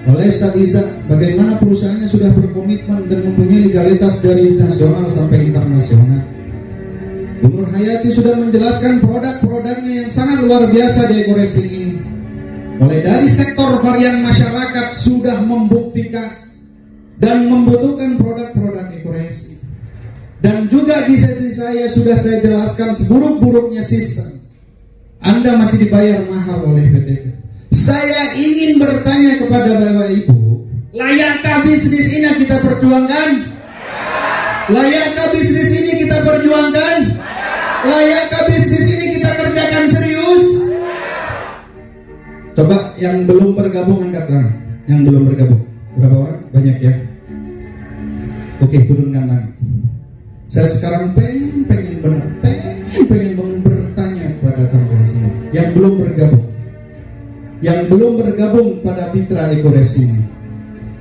oleh Ustadz Iza, bagaimana perusahaannya sudah berkomitmen dan mempunyai legalitas dari nasional sampai internasional. Bu Nur Hayati sudah menjelaskan produk-produknya yang sangat luar biasa di Eko Racing ini. Mulai dari sektor varian masyarakat sudah membuktikan dan membutuhkan produk-produk Eko Racing. Dan juga di sesi saya sudah saya jelaskan seburuk-buruknya sistem. Anda masih dibayar mahal oleh PTK. Saya ingin bertanya kepada Bapak Ibu, layakkah bisnis ini kita perjuangkan? Layakkah bisnis ini kita perjuangkan? Layakkah bisnis ini kita kerjakan serius? Coba yang belum bergabung angkat tangan. Yang belum bergabung berapa orang? Banyak ya? Oke, turunkan tangan. Saya sekarang pengen bertanya kepada teman-teman semua yang belum bergabung pada Mitra Eko Racing.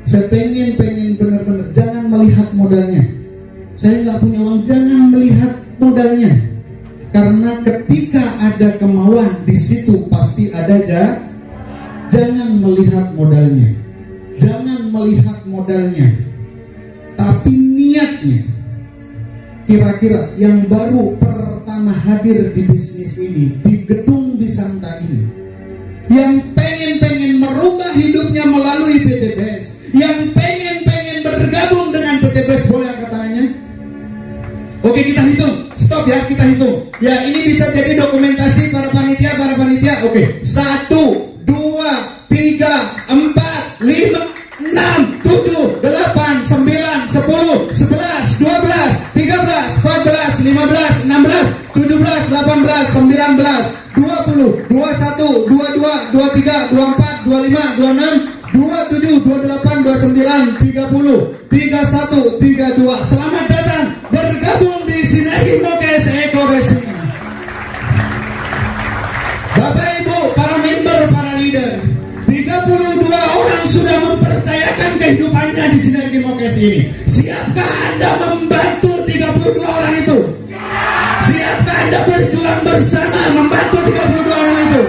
Saya pengen benar-benar jangan melihat modalnya. Saya nggak punya uang, jangan melihat modalnya. Karena ketika ada kemauan di situ pasti ada jangan melihat modalnya. Jangan melihat modalnya. Tapi niatnya. Kira-kira yang baru pertama hadir di bisnis ini, di gedung di Santa ini, yang pengen merubah hidupnya melalui PTBS, yang pengen bergabung dengan PTBS, boleh angkat tangannya? Oke, kita hitung, stop ya, kita hitung. Ya, ini bisa jadi dokumentasi para panitia. Oke, 1, 2, 3, 4, 5, 6, 7, 8, 9, 10, 11, 12, 13, 14, 15, 16, 17, 18, 19, 20, 21, 22, 23, 24, 25, 26, 27, 28, 29, 30, 31, 32. Selamat datang bergabung di Sinergi Mokes Eko Racing. Bapak Ibu, para member, para leader, 32 orang sudah mempercayakan kehidupannya di Sinergi Mokes ini. Siapkah Anda membantu 32 orang itu? Siapkah Anda berjuang bersama membantu 32 orang itu?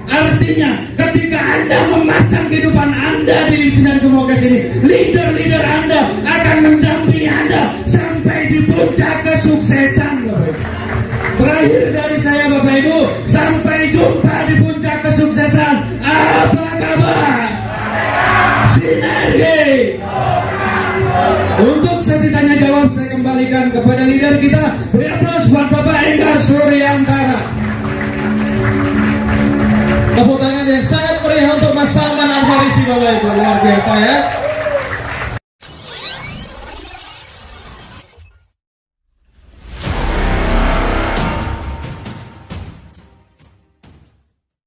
Artinya ketika Anda memasang kehidupan Anda di Sinergi Mokes ini, leader-leader Anda akan mendampingi Anda sampai di puncak kesuksesan. Terakhir dari saya Bapak Ibu, sampai jumpa di puncak kesuksesan. Apa kabar? Sinergi. Untuk sesi tanya jawab saya kembalikan kepada leader kita. Beri aplaus buat Bapak Enggar Suryantara. Tepuk tangan yang sangat meriah untuk Mas Salman Al Farisi Bapak Ibu, luar biasa ya.